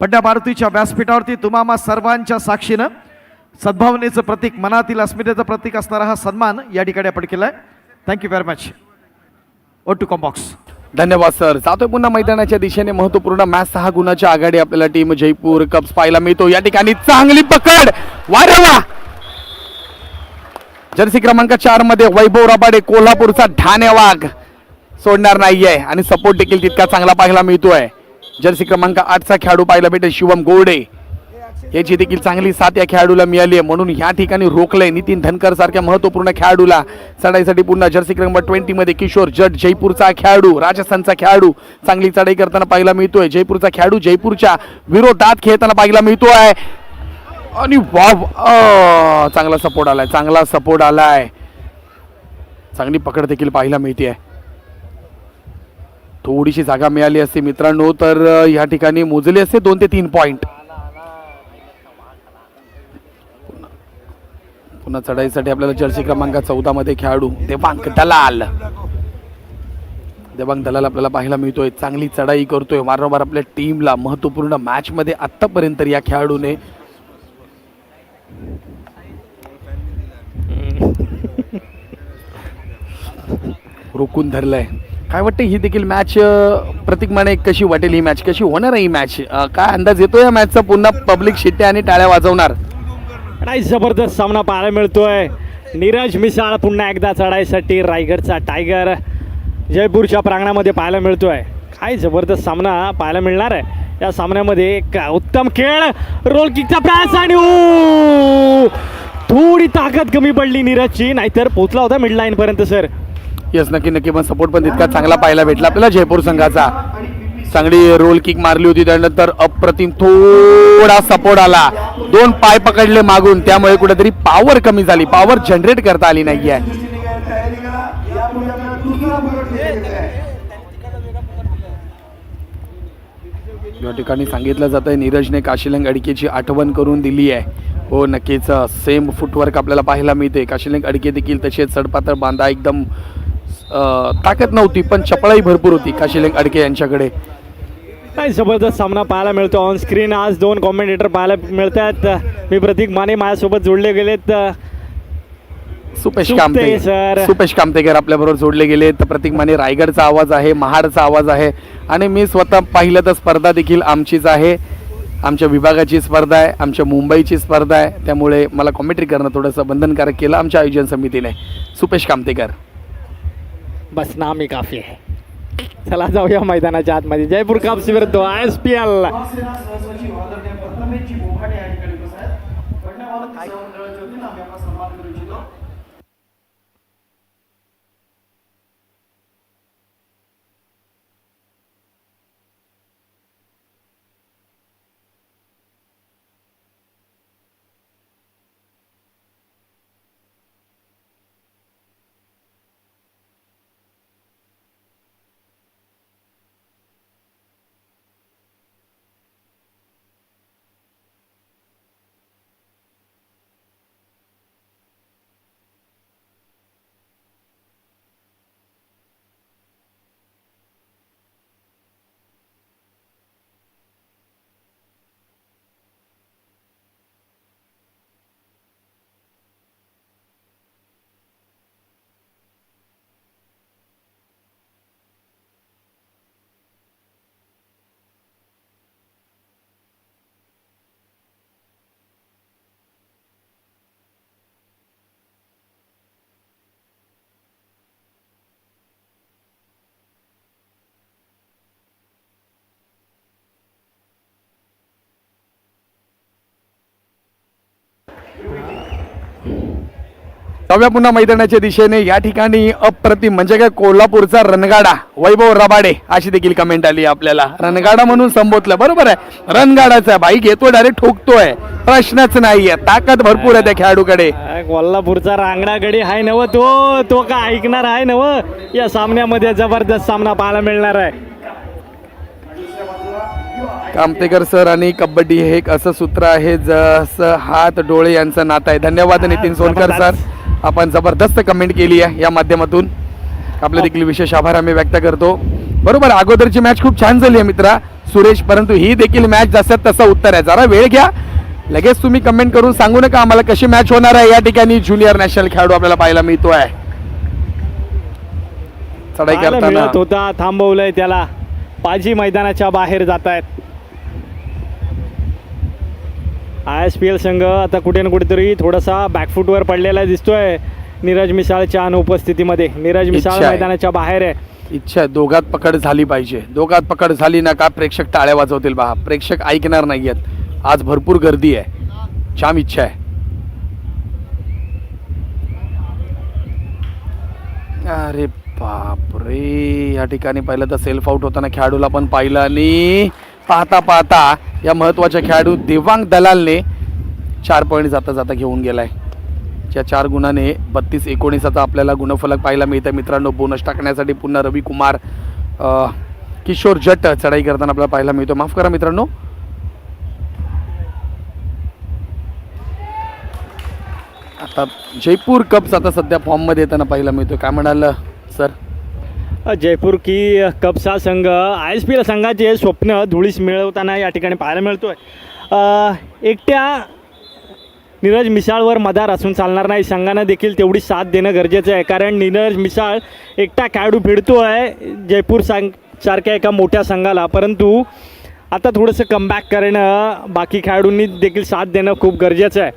बंड्या मारुतीच्या व्यासपीठावरती तुम्हा सर्वांच्या साक्षीनं सद्भावनेचं प्रतीक, मनातील अस्मितेचं प्रतीक असणारा हा सन्मान या ठिकाणी आपण केलाय. Thank you very much. ओ टू कॉम बॉक्स. धन्यवाद सर. जातोय पुन्हा मैदानाच्या दिशेने. महत्वपूर्ण मॅच 6 गुणाच्या आघाडी आपल्याला टीम जयपूर कप्स पाहायला मिळतो. या ठिकाणी चांगली पकड. वा रे वा. जर्सी क्रमांक 4 मध्ये वैभव रबाडे कोल्हापूरचा ठाणे वाघ सोडणार नाहीये आणि सपोर्ट देखील तितका चांगला पाहायला मिळतोय. जर्सी क्रमांक 8चा खेळाडू पाहायला भेटेल शिवम गोडे. याची देखील चांगली साथ या खेळाडूला मिळाली आहे म्हणून या ठिकाणी रोखलंय. नितीन धनकर सारख्या महत्वपूर्ण खेळाडूला चढाईसाठी पुन्हा जर्सी क्रमांक 20 मध्ये किशोर जट जयपूरचा खेळाडू, राजस्थानचा खेळाडू चांगली चढाई करताना पाहायला मिळतोय. जयपूरचा खेळाडू जयपूरच्या विरोधात खेळताना पाहायला मिळतोय आणि वाव, चांगला सपोर्ट आलाय, चांगला सपोर्ट आलाय. चांगली पकड देखील पाहायला मिळते. थोडीशी जागा मिळाली असते मित्रांनो तर या ठिकाणी मोजले असते 2 ते 3 पॉइंट. पुन्हा चढाईसाठी आपल्याला जर्सी क्रमांक 14 मध्ये खेळाडू देवांग दलाल. देवांग दलाल आपल्याला पाहायला मिळतोय. चांगली चढाई करतोय वारंवार आपल्या टीमला. महत्वपूर्ण मॅच मध्ये आतापर्यंत या खेळाडूने रोखून धरलंय. काय वाटतं ही देखील मॅच प्रतीक माने कशी वाटेल? ही मॅच कशी होणार आहे? ही मॅच काय अंदाज येतो या मॅचचा? पुन्हा पब्लिक शिट्ट्या आणि टाळ्या वाजवणार. नाही, जबरदस्त सामना पाहायला मिळतोय. नीरज मिसाळ पुन्हा एकदा चढाईसाठी रायगडचा टायगर जयपूरच्या प्रांगणामध्ये पाहायला मिळतोय. काय जबरदस्त सामना पाहायला मिळणार आहे. या सामन्यामध्ये एक उत्तम खेळ, रोल किकचा प्रयास आणि थोडी ताकद कमी पडली नीरजची, नाहीतर पोहोचला होता मिड लाईन पर्यंत सर. यस, नक्की नक्की. पण सपोर्ट पण तितका चांगला पाहायला भेटला आपल्याला जयपूर संघाचा. चांगली रोल किक मारली होती त्यानंतर अप्रतिम थोडा सपोर्ट आला. 2 पाय पकडले मागून त्यामुळे कुठेतरी पॉवर कमी झाली, पॉवर जनरेट करता आली नाहीये. या ठिकाणी सांगितलं जात आहे नीरजने काशीलंग अडकेची आठवण करून दिली आहे. हो नक्कीच, सेम फुटवर्क आपल्याला पाहायला मिळते. काशीलंग अडके देखील तसेच सडपातळ बांधा, एकदम ताकद नव्हती पण चपळाई भरपूर होती काशीलंग अडके यांच्याकडे. काय जबरदस्त सामना पाहायला मिळतो. ऑन स्क्रीन आज 2 कॉमेंटेटर पाहायला मिळतात. मी प्रतीक माने, माझ्यासोबत जोडले गेलेत सुपेश सर. सुपेश कामतेकर आपल्याबरोबर जोडले गेले. तर प्रतीक माने रायगडचा आवाज आहे, महाडचा आवाज आहे आणि मी स्वतः पाहिलं तर स्पर्धा देखील आमचीच आहे. आमच्या विभागाची स्पर्धा आहे, आमच्या मुंबईची स्पर्धा आहे. त्यामुळे मला कॉमेंट्री करणं थोडंसं बंधनकारक केलं आमच्या आयोजन समितीने. सुपेश कामतेकर. बस नाम ही काफी आहे. चला जाऊया मैदानाच्या आतमध्ये. जयपूर कप्स विरुद्ध ISPL. तव्या पुन्हा मैदानाच्या दिशेने या ठिकाणी अप्रतिम म्हणजे काय कोल्हापूरचा रणगाडा वैभव रबाडे अशी देखील कमेंट आली आपल्याला. रणगाडा म्हणून संबोधलं, बरोबर आहे, रणगाडाचा बाई घेतो डायरेक्ट ठोकतोय, प्रश्नच नाहीये, ताकद भरपूर आहे त्या खेळाडूकडे. कोल्हापूरचा रांगडा गडी आहे नव, तो का ऐकणार आहे नव. या सामन्यामध्ये जबरदस्त सामना पाहायला मिळणार आहे. कामतेकर सर आणि कबड्डी हे एक असं सूत्र आहे जसं हात डोळे यांचं नातं आहे. धन्यवाद नितीन सोनकर सर, आपण जबरदस्त कमेंट केली आहे या माध्यमातून. आपले देखील विशेष आभार आम्ही व्यक्त करतो. बरोबर, अगोदरची मॅच खूप छान झाली आहे मित्रा सुरेश, परंतु ही देखील मॅच जसं तसं उत्तर आहे. जरा वेळ घ्या, लगेच तुम्ही कमेंट करून सांगू नका आम्हाला कशी मॅच होणार आहे. या ठिकाणी ज्युनियर नॅशनल खेळाडू आपल्याला पाहायला मिळतोय. चढाई करताना मिळत होता, थांबवलंय त्याला, पाजी मैदानाच्या बाहेर जात आहेत. ISPL संघ आता कुठे ना कुठेतरी थोडासा बॅकफुटवर पडलेला दिसतोय नीरज मिसाळच्या अनुपस्थितीमध्ये. नीरज मिसाळ इच्छा आहे. मैदानाच्या बाहेर आहे. इच्छा आहे, दोघात पकड झाली पाहिजे. दोघात पकड झाली ना का प्रेक्षक टाळ्या वाजवतील. पहा, प्रेक्षक ऐकणार नाहीयेत. आज भरपूर गर्दी आहे, जाम इच्छा आहे. अरे बापरे, या ठिकाणी पहिलं तर सेल्फ आउट होताना खेळाडूला पण पाहिलं आणि पाहता पाहता या महत्त्वाच्या खेळाडू देवांग दलालने 4 पॉईंट जाता जाता घेऊन गेलाय. ज्या 4 गुणाने 32-19 आपल्याला गुणफलक पाहायला मिळतं मित्रांनो. बोनस टाकण्यासाठी पुन्हा रवी कुमार किशोर जट चढाई करताना आपल्याला पाहायला मिळतो. माफ करा मित्रांनो. आता जयपूर कप्स आता सध्या फॉर्ममध्ये येताना पाहायला मिळतो. काय म्हणाल सर? जयपूर की कप्स हा संघ ISPL संघाचे स्वप्न धुळीस मिळवताना या ठिकाणी पाहायला मिळतोय. एकट्या नीरज मिसाळवर मदार असून चालणार नाही. संघानं देखील तेवढी साथ देणं गरजेचं आहे, कारण नीरज मिसाळ एकटा खेळाडू भिडतो आहे जयपूर सारख्या एका मोठ्या संघाला. परंतु आता थोडंसं कमबॅक करणं, बाकी खेळाडूंनी देखील साथ देणं खूप गरजेचं आहे.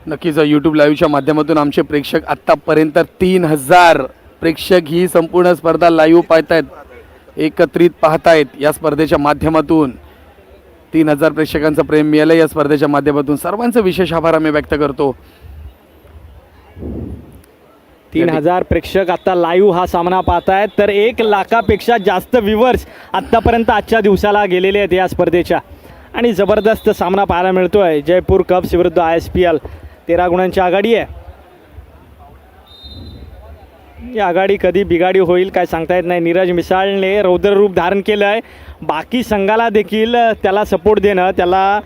नक्कीच यूट्यूब लाईव्हच्या माध्यमातून आमचे प्रेक्षक आत्तापर्यंत 3000 प्रेक्षक ही संपूर्ण स्पर्धा लाईव्ह पाहतायत, एकत्रित पाहतायत. या स्पर्धेच्या माध्यमातून 3000 प्रेक्षकांचं प्रेम मिळालं या स्पर्धेच्या माध्यमातून. सर्वांचं विशेष आभार आम्ही व्यक्त करतो. 3000 प्रेक्षक आता लाईव्ह हा सामना पाहतायत, तर 1 लाखापेक्षा जास्त व्ह्युअर्स आत्तापर्यंत आजच्या दिवसाला गेलेले आहेत या स्पर्धेच्या. आणि जबरदस्त सामना पाहायला मिळतोय. जयपूर कप्स विरुद्ध ISPL 13 गुणांची आघाडी आहे. ही आघाडी कधी बिघाडी होईल काय सांगता येत नाही. नीरज मिसाळने रौद्र रूप धारण केलं आहे. बाकी संघाला देखील त्याला सपोर्ट देणं, त्याला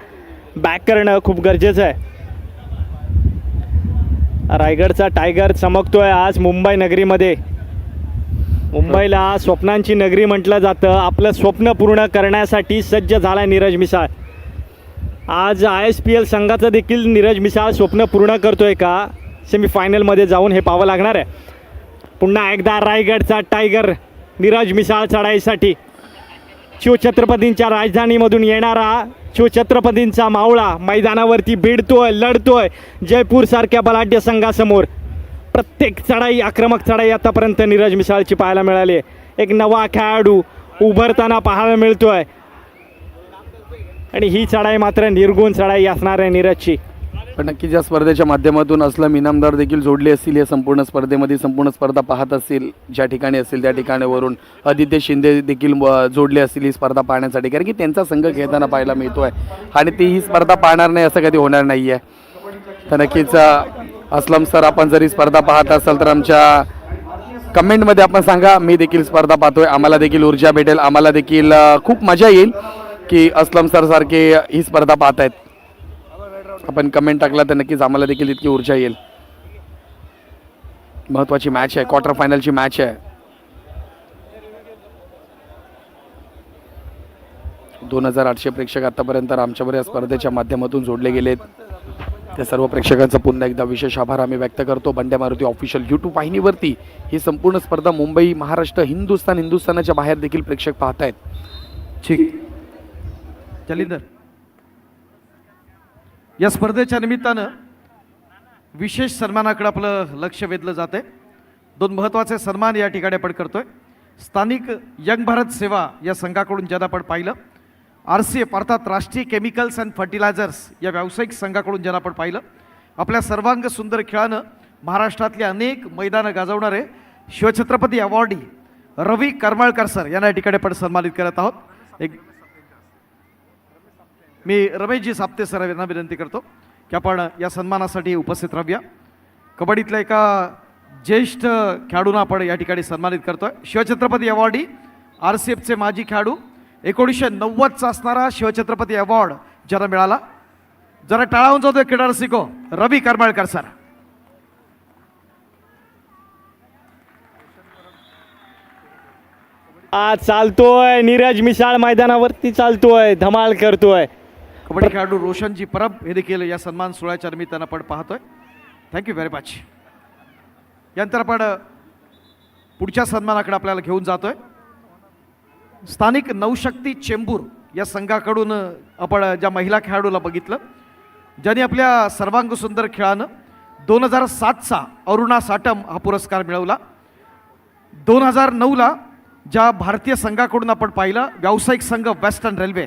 बॅक करणं खूप गरजेचं आहे. रायगडचा टायगर चमकतोय आज मुंबई नगरीमध्ये. मुंबईला स्वप्नांची नगरी म्हटलं जातं. आपलं स्वप्न पूर्ण करण्यासाठी सज्ज झाला नीरज मिसाळ. आज ISPL संघाचं देखील नीरज मिसाळ स्वप्न पूर्ण करतोय का, सेमीफायनलमध्ये जाऊन हे पाहावं लागणार आहे. पुन्हा एकदा रायगडचा टायगर नीरज मिसाळ चढाईसाठी. शिवछत्रपतींच्या राजधानीमधून येणारा शिवछत्रपतींचा मावळा मैदानावरती भिडतोय, लढतोय जयपूर सारख्या बलाढ्य संघासमोर. प्रत्येक चढाई, आक्रमक चढाई आतापर्यंत नीरज मिसाळची पाहायला मिळाली. एक नवा खेळाडू उभरताना पाहायला मिळतोय आणि ही चढाई मात्र निर्गुण चढाई असणार आहे नीरजची. पण नक्कीच या स्पर्धेच्या माध्यमातून असलम इनामदार देखील जोडले असतील या संपूर्ण स्पर्धेमध्ये. संपूर्ण स्पर्धा पाहत असतील, ज्या ठिकाणी असतील त्या ठिकाणावरून आदित्य शिंदे देखील जोडले असतील ही स्पर्धा पाहण्यासाठी, कारण की त्यांचा संघ खेळताना पाहायला मिळतोय आणि ती ही स्पर्धा पाहणार नाही असं कधी होणार नाही आहे. तर नक्कीच असलम सर, आपण जरी स्पर्धा पाहत असाल तर आमच्या कमेंटमध्ये आपण सांगा, मी देखील स्पर्धा पाहतोय, आम्हाला देखील ऊर्जा भेटेल, आम्हाला देखील खूप मजा येईल की असलम सर सारखे ही स्पर्धा पाहतायत. आपण कमेंट टाकला तर नक्कीच आम्हाला देखील इतकी ऊर्जा येईल. महत्त्वाची मॅच आहे, क्वार्टर फायनलची मॅच आहे. 2800 प्रेक्षक आतापर्यंत आमच्यावर या स्पर्धेच्या माध्यमातून जोडले गेलेत. त्या सर्व प्रेक्षकांचा पुन्हा एकदा विशेष आभार आम्ही व्यक्त करतो. बंड्या मारुती ऑफिशियल यूट्यूब वाहिनीवरती ही संपूर्ण स्पर्धा मुंबई, महाराष्ट्र, हिंदुस्थानाच्या बाहेर देखील प्रेक्षक पाहतायत. ठीक, चलिंदर, या स्पर्धेच्या निमित्तानं विशेष सन्मानाकडे आपलं लक्ष वेधलं जात आहे. 2 महत्त्वाचे सन्मान या ठिकाणी आपण करतोय. स्थानिक यंग भारत सेवा या संघाकडून ज्यांना आपण पाहिलं, RCF अर्थात राष्ट्रीय केमिकल्स अँड फर्टिलायझर्स या व्यावसायिक संघाकडून ज्यांना आपण पाहिलं, आपल्या सर्वांग सुंदर खेळानं महाराष्ट्रातली अनेक मैदानं गाजवणारे शिवछत्रपती अवॉर्डी रवी करमाळकर सर यांना या ठिकाणी आपण सन्मानित करत आहोत. मी रमेशजी साप्ते सर यांना विनंती करतो की आपण या सन्मानासाठी उपस्थित राहूया. कबड्डीतल्या एका ज्येष्ठ खेळाडूंना आपण या ठिकाणी सन्मानित करतोय. शिवछत्रपती अवॉर्डी RCFचे माजी खेळाडू, 1990चा असणारा शिवछत्रपती अवॉर्ड ज्यांना मिळाला. जरा टाळा उंचावतोय क्रीडा रसिको, रवी करमाळकर सर. आज चालतोय नीरज मिसाळ मैदानावरती चालतोय, धमाल करतोय. कबड्डी खेळाडू रोशनजी परब हे देखील या सन्मान सोहळ्याच्या निमित्तानं आपण पाहतोय. Thank you very much. यानंतर आपण पुढच्या सन्मानाकडे आपल्याला घेऊन जातोय. स्थानिक नवशक्ती चेंबूर या संघाकडून आपण ज्या महिला खेळाडूला बघितलं, ज्यांनी आपल्या सर्वांग सुंदर खेळानं 2007चा अरुणा साटम हा पुरस्कार मिळवला. 2009ला ज्या भारतीय संघाकडून आपण पाहिलं व्यावसायिक संघ वेस्टर्न रेल्वे,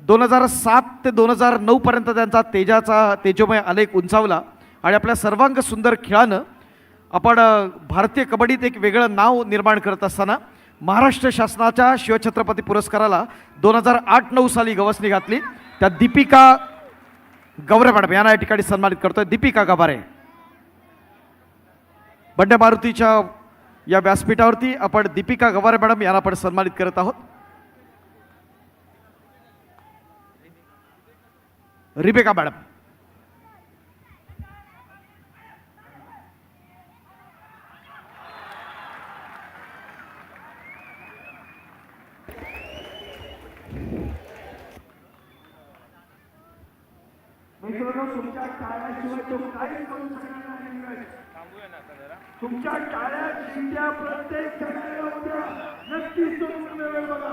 2007 ते 2009 पर्यंत त्यांचा तेजोमय आलेख उंचावला आणि आपल्या सर्वांग सुंदर खेळानं आपण भारतीय कबड्डीत एक वेगळं नाव निर्माण करत असताना महाराष्ट्र शासनाच्या शिवछत्रपती पुरस्काराला 2008-09 साली गवसणी घातली. त्या दीपिका गवरे मॅडम यांना या ठिकाणी सन्मानित करतोय. दीपिका गवारे. बंड्या मारुतीच्या या व्यासपीठावरती आपण दीपिका गवारे मॅडम यांना आपण सन्मानित करत आहोत. Rebecca madam. तुमच्या टाळ्या शिंद्या प्रत्येक खेळाडूला उद्या नक्कीच तुम्ही वेळ बघा.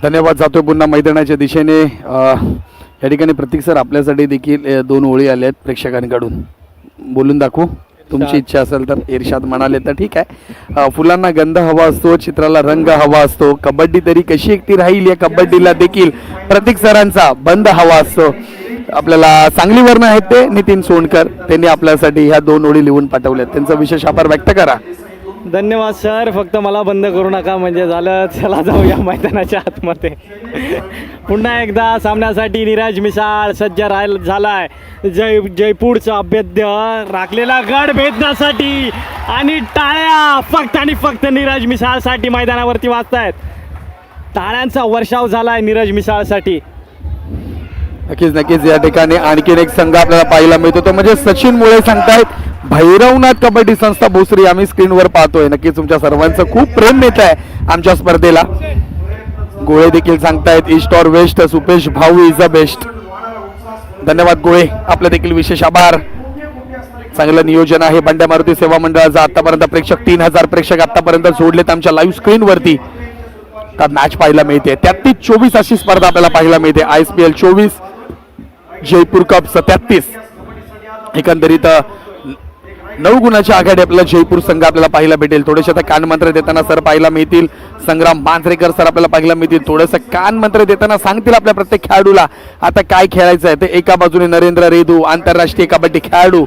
धन्यवाद. जातोय पुन्हा मैदानाच्या दिशेने. या ठिकाणी प्रतीक सर आपल्यासाठी देखील 2 ओळी आल्या आहेत प्रेक्षकांकडून, बोलून दाखवू. तुमची इच्छा असेल तर. इर्शाद म्हणाले तर ठीक आहे. फुलांना गंध हवा असतो, चित्राला रंग हवा असतो, कबड्डी तरी कशी एकटी राहील या कबड्डीला देखील प्रतीक सरांचा बंद हवा असतो. आपल्याला सांगलीवरनं आहेत ते नितीन सोनकर, त्यांनी आपल्यासाठी ह्या 2 ओळी लिहून पाठवल्यात. त्यांचा विशेष आभार व्यक्त करा. धन्यवाद सर. फक्त मला बंद करू नका म्हणजे झालं. चला जाऊया मैदानाच्या आतमध्ये. पुन्हा एकदा सामन्यासाठी नीरज मिसाळ सज्ज झालाय. जयपूरचा अभेद्य राखलेला गड भेदण्यासाठी आणि टाळ्या फक्त आणि फक्त नीरज मिसाळसाठी मैदानावरती वाजतायत. टाळ्यांचा वर्षाव झालाय नीरज मिसाळसाठी. नक्कीच या ठिकाणी आणखीन एक संघ आपल्याला पाहायला मिळतो, तो म्हणजे सचिन मुळे सांगतायत भैरवनाथ कबड्डी संस्था भोसरी. आम्ही स्क्रीनवर पाहतोय. नक्कीच तुमच्या सर्वांचं खूप प्रेम मिळत आहे आमच्या स्पर्धेला. गोळे देखील सांगतायत ईस्ट और वेस्ट सुपेश भाऊ इज द बेस्ट. धन्यवाद गोळे, आपलं देखील विशेष आभार. चांगलं नियोजन आहे बंड्या मारुती सेवा मंडळाचं. आतापर्यंत प्रेक्षक 3000 प्रेक्षक आतापर्यंत जोडलेत आमच्या लाईव्ह स्क्रीनवरती. तर मॅच पाहायला मिळते. 33-24 अशी स्पर्धा आपल्याला पाहायला मिळते. ISPL 24, Jaipur cup 37. एकंदरीत 9 गुणाच्या आघाडी आपल्याला जयपूर संघ आपल्याला पाहायला भेटेल. थोडेसे आता कानमंत्र देताना सर पाहायला मिळतील. संग्राम मांजरेकर सर आपल्याला पाहायला मिळतील. थोडंसं कानमंत्र देताना सांगतील आपल्या प्रत्येक खेळाडूला आता काय खेळायचं आहे ते. एका बाजूने नरेंद्र रेदू आंतरराष्ट्रीय कबड्डी खेळाडू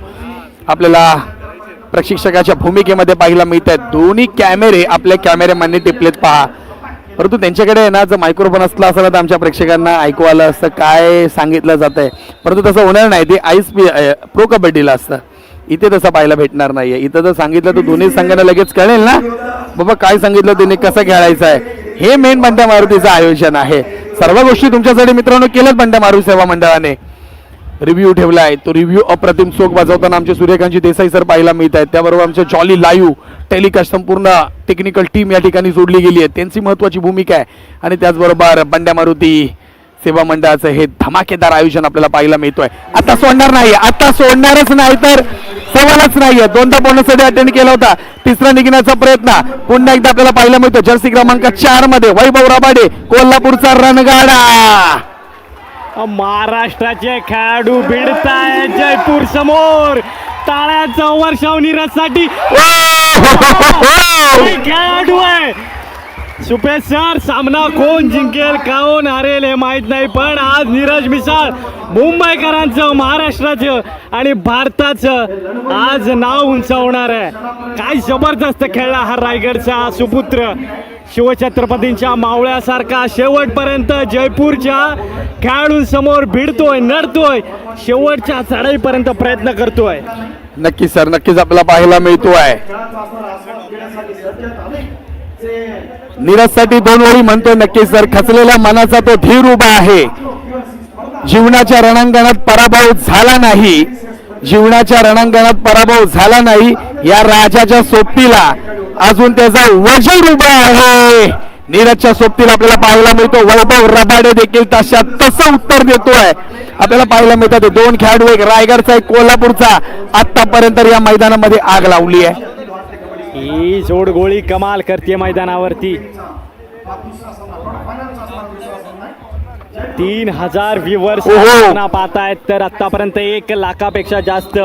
आपल्याला प्रशिक्षकाच्या भूमिकेमध्ये पाहायला मिळत आहेत. दोन्ही कॅमेरे आपल्या कॅमेरेमॅनने टिपलेत पहा. परंतु त्यांच्याकडे ना जर मायक्रोफोन असला असला तर आमच्या प्रेक्षकांना ऐकू आलं असतं काय सांगितलं जात आहे. परंतु तसं होणार नाही. ते ISPL प्रो कबड्डीला असतं. इथे तसं पाहायला भेटणार नाहीये. इथं जर सांगितलं तर दोन्ही संघांना लगेच कळेल ना बाबा काय सांगितलं त्यांनी, कसं खेळायचं आहे. हे मेन बंड्या मारुतीचं आयोजन आहे. सर्व गोष्टी तुमच्यासाठी मित्रांनो केल्यात बंड्या मारुती सेवा मंडळाने. रिव्ह्यू ठेवलाय तो रिव्ह्यू अप्रतिम चोख वाजवताना आमचे सूर्यकांतजी देसाई सर पाहायला मिळत आहेत. त्याबरोबर आमचे जॉली लाईव्ह टेलिकास्ट संपूर्ण टेक्निकल टीम या ठिकाणी जोडली गेली आहे. त्यांची महत्त्वाची भूमिका आहे. आणि त्याचबरोबर बंड्या मारुती सेवा मंडळाचं हे धमाकेदार आयोजन आपल्याला पाहायला मिळतोय. आता सोडणार नाही, आता सोडणारच नाही तर सवालच नाहीये. 2दा बोनससाठी अटेंड केला होता. 3रा निघण्याचा प्रयत्न पुन्हा एकदा आपल्याला पाहायला मिळतो. जर्सी क्रमांक 4 मध्ये वैभव राबाडे कोल्हापूरचा रणगाडा. महाराष्ट्राचे खेळाडू भिडताय जयपूर समोर. टाळ्याचा वर्षाव नीरजसाठी खेळाडू आहे. सुपेश सर, सामना कोण जिंकेल कोण हारेल हे माहित नाही, पण आज नीरज मिसाळ मुंबईकरांचं, महाराष्ट्राचं आणि भारताचं आज नाव उंचावणार आहे. काय जबरदस्त खेळला हा रायगडचा सुपुत्र, शिवछत्रपतींच्या मावळ्यासारखा शेवटपर्यंत जयपूरच्या खेळाडूंसमोर भिडतोय, लढतोय, शेवटच्या चढाईपर्यंत प्रयत्न करतोय. नक्कीच सर, नक्कीच आपल्याला पाहायला मिळतोय. नीरज साठी 2 ओळी म्हणतोय. नक्कीच सर, खचलेल्या मनाचा तो धीर उभा आहे. जीवनाच्या रणांगणात पराभव झाला नाही, जीवनाच्या रणांगणात पराभव झाला नाही. या राजाच्या सोबतीला अजून त्याचा वजीर उभा आहे. नीरजच्या सोबतीला आपल्याला पाहायला मिळतो. वैभव रबाडे देखील तसं उत्तर देतोय. आपल्याला पाहायला मिळतात 2 खेळाडू, एक रायगडचा एक कोल्हापूरचा, आतापर्यंत या मैदानामध्ये आग लावली आहे. ही जोडगोळी कमाल करते मैदानावरती. 3000 व्ह्यूवर्स पाहतायत, तर आतापर्यंत 1 लाखापेक्षा जास्त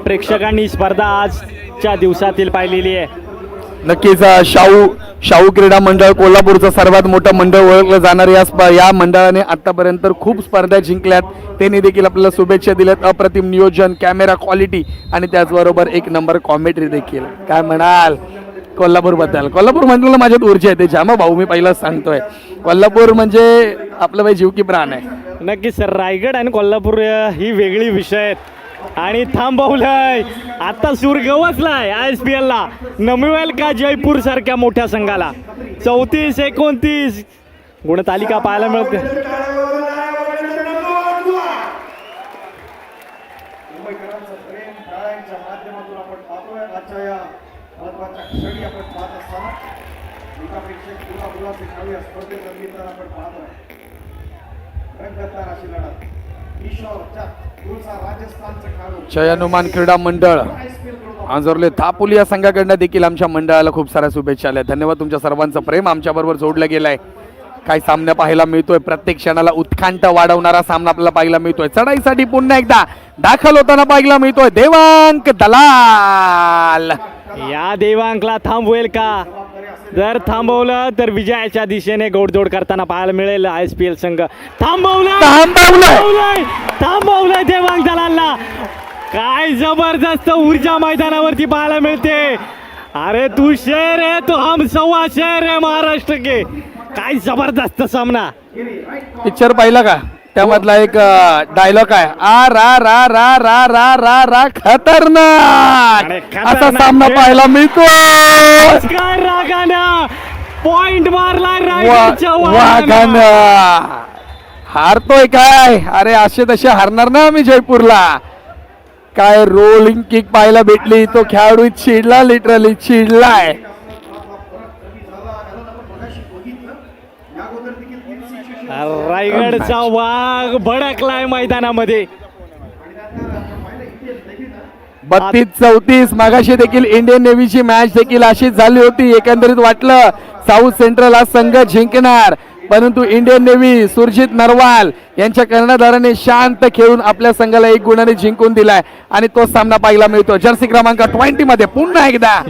प्रेक्षकांनी स्पर्धा आजच्या दिवसातील पाहिलेली आहे. नक्कीच शाहू क्रीडा मंडळ कोल्हापूरचं सर्वात मोठं मंडळ ओळखलं जाणार. या मंडळाने आतापर्यंत खूप स्पर्धा जिंकल्यात. त्यांनी देखील आपल्याला शुभेच्छा दिल्यात. अप्रतिम नियोजन, कॅमेरा क्वालिटी आणि त्याचबरोबर 1 नंबर कॉमेंट्री देखील. काय म्हणाल कोल्हापूर बद्दल? कोल्हापूर मंडळाला माझ्यात ऊर्जा येते. जामा भाऊ, मी पहिलाच सांगतोय, कोल्हापूर म्हणजे आपलं भाई जीव की प्राण आहे. नक्कीच सर, रायगड आणि कोल्हापूर ही वेगळी विषय आहेत. आणि थांबवलंय आता, सूर गवसलाय ISPL ला. नमवेल का जयपूर सारख्या मोठ्या संघाला? 34-29 गुणतालिका पाहायला मिळते. मुंबईकरांचं प्रेम टाळ्यांच्या माध्यमातून आपण पाहतोय. आजच्या या महत्वाच्या क्षणी आपण पाहत असताना एका प्रेक्षक गुलाबुलाचे खेळू या स्पर्धेत रंगीतदार आपण पाहतोय. रंगतदार अशी लढत. किशोर चक, दूरचा राजस्थानचा खेळाडू जयनुमान क्रीडा मंडळ आंजोर्ले थापुल या संघाकडनं देखील आमच्या मंडळाला खूप साऱ्या शुभेच्छा आल्या. धन्यवाद. तुमच्या सर्वांचं प्रेम आमच्याबरोबर जोडलं गेलंय. काय सामना पाहायला मिळतोय. प्रत्येक क्षणाला उत्कंठा वाढवणारा सामना आपल्याला पाहायला मिळतोय. चढाईसाठी पुन्हा एकदा दाखल होताना पाहायला मिळतोय देवांक दलाल. या देवांकला थांबवेल का? जर थांबवलं तर विजयाच्या दिशेने गोडदोड करताना पाहायला मिळेल ISPL संघ. थांबवलंय देवांक दलालला. काय जबरदस्त ऊर्जा मैदानावरती पाहायला मिळते. अरे तू शेर है तो हम सव्वा शेर है महाराष्ट्र के. काय जबरदस्त सामना. पिक्चर पाहिला का? त्यामधला एक डायलॉग आहे, आ रा रा रा रा रा रा रा खतरनाक असा सामना पाहायला मिळतो. काय रागानं पॉइंट मारला वाघानं. हारतोय काय? अरे असे तसे हारणार ना आम्ही जयपूरला. काय रोलिंग किक पाहायला भेटली. तो खेळाडू चिडला, लिटरली चिडलाय. रायगडचा वाघ भडकलाय मैदानामध्ये. 32-34 मागाशी देखील इंडियन नेव्हीची मॅच देखील अशीच झाली होती. एकंदरीत वाटलं साऊथ सेंट्रल हा संघ जिंकणार, परंतु इंडियन नेव्ही सुरजित नरवाल यांच्या कर्णधाराने शांत खेळून आपल्या संघाला 1 गुणाने जिंकून दिलाय आणि तो सामना पाहायला मिळतो. जर्सी क्रमांक 20 मध्ये पुन्हा एकदा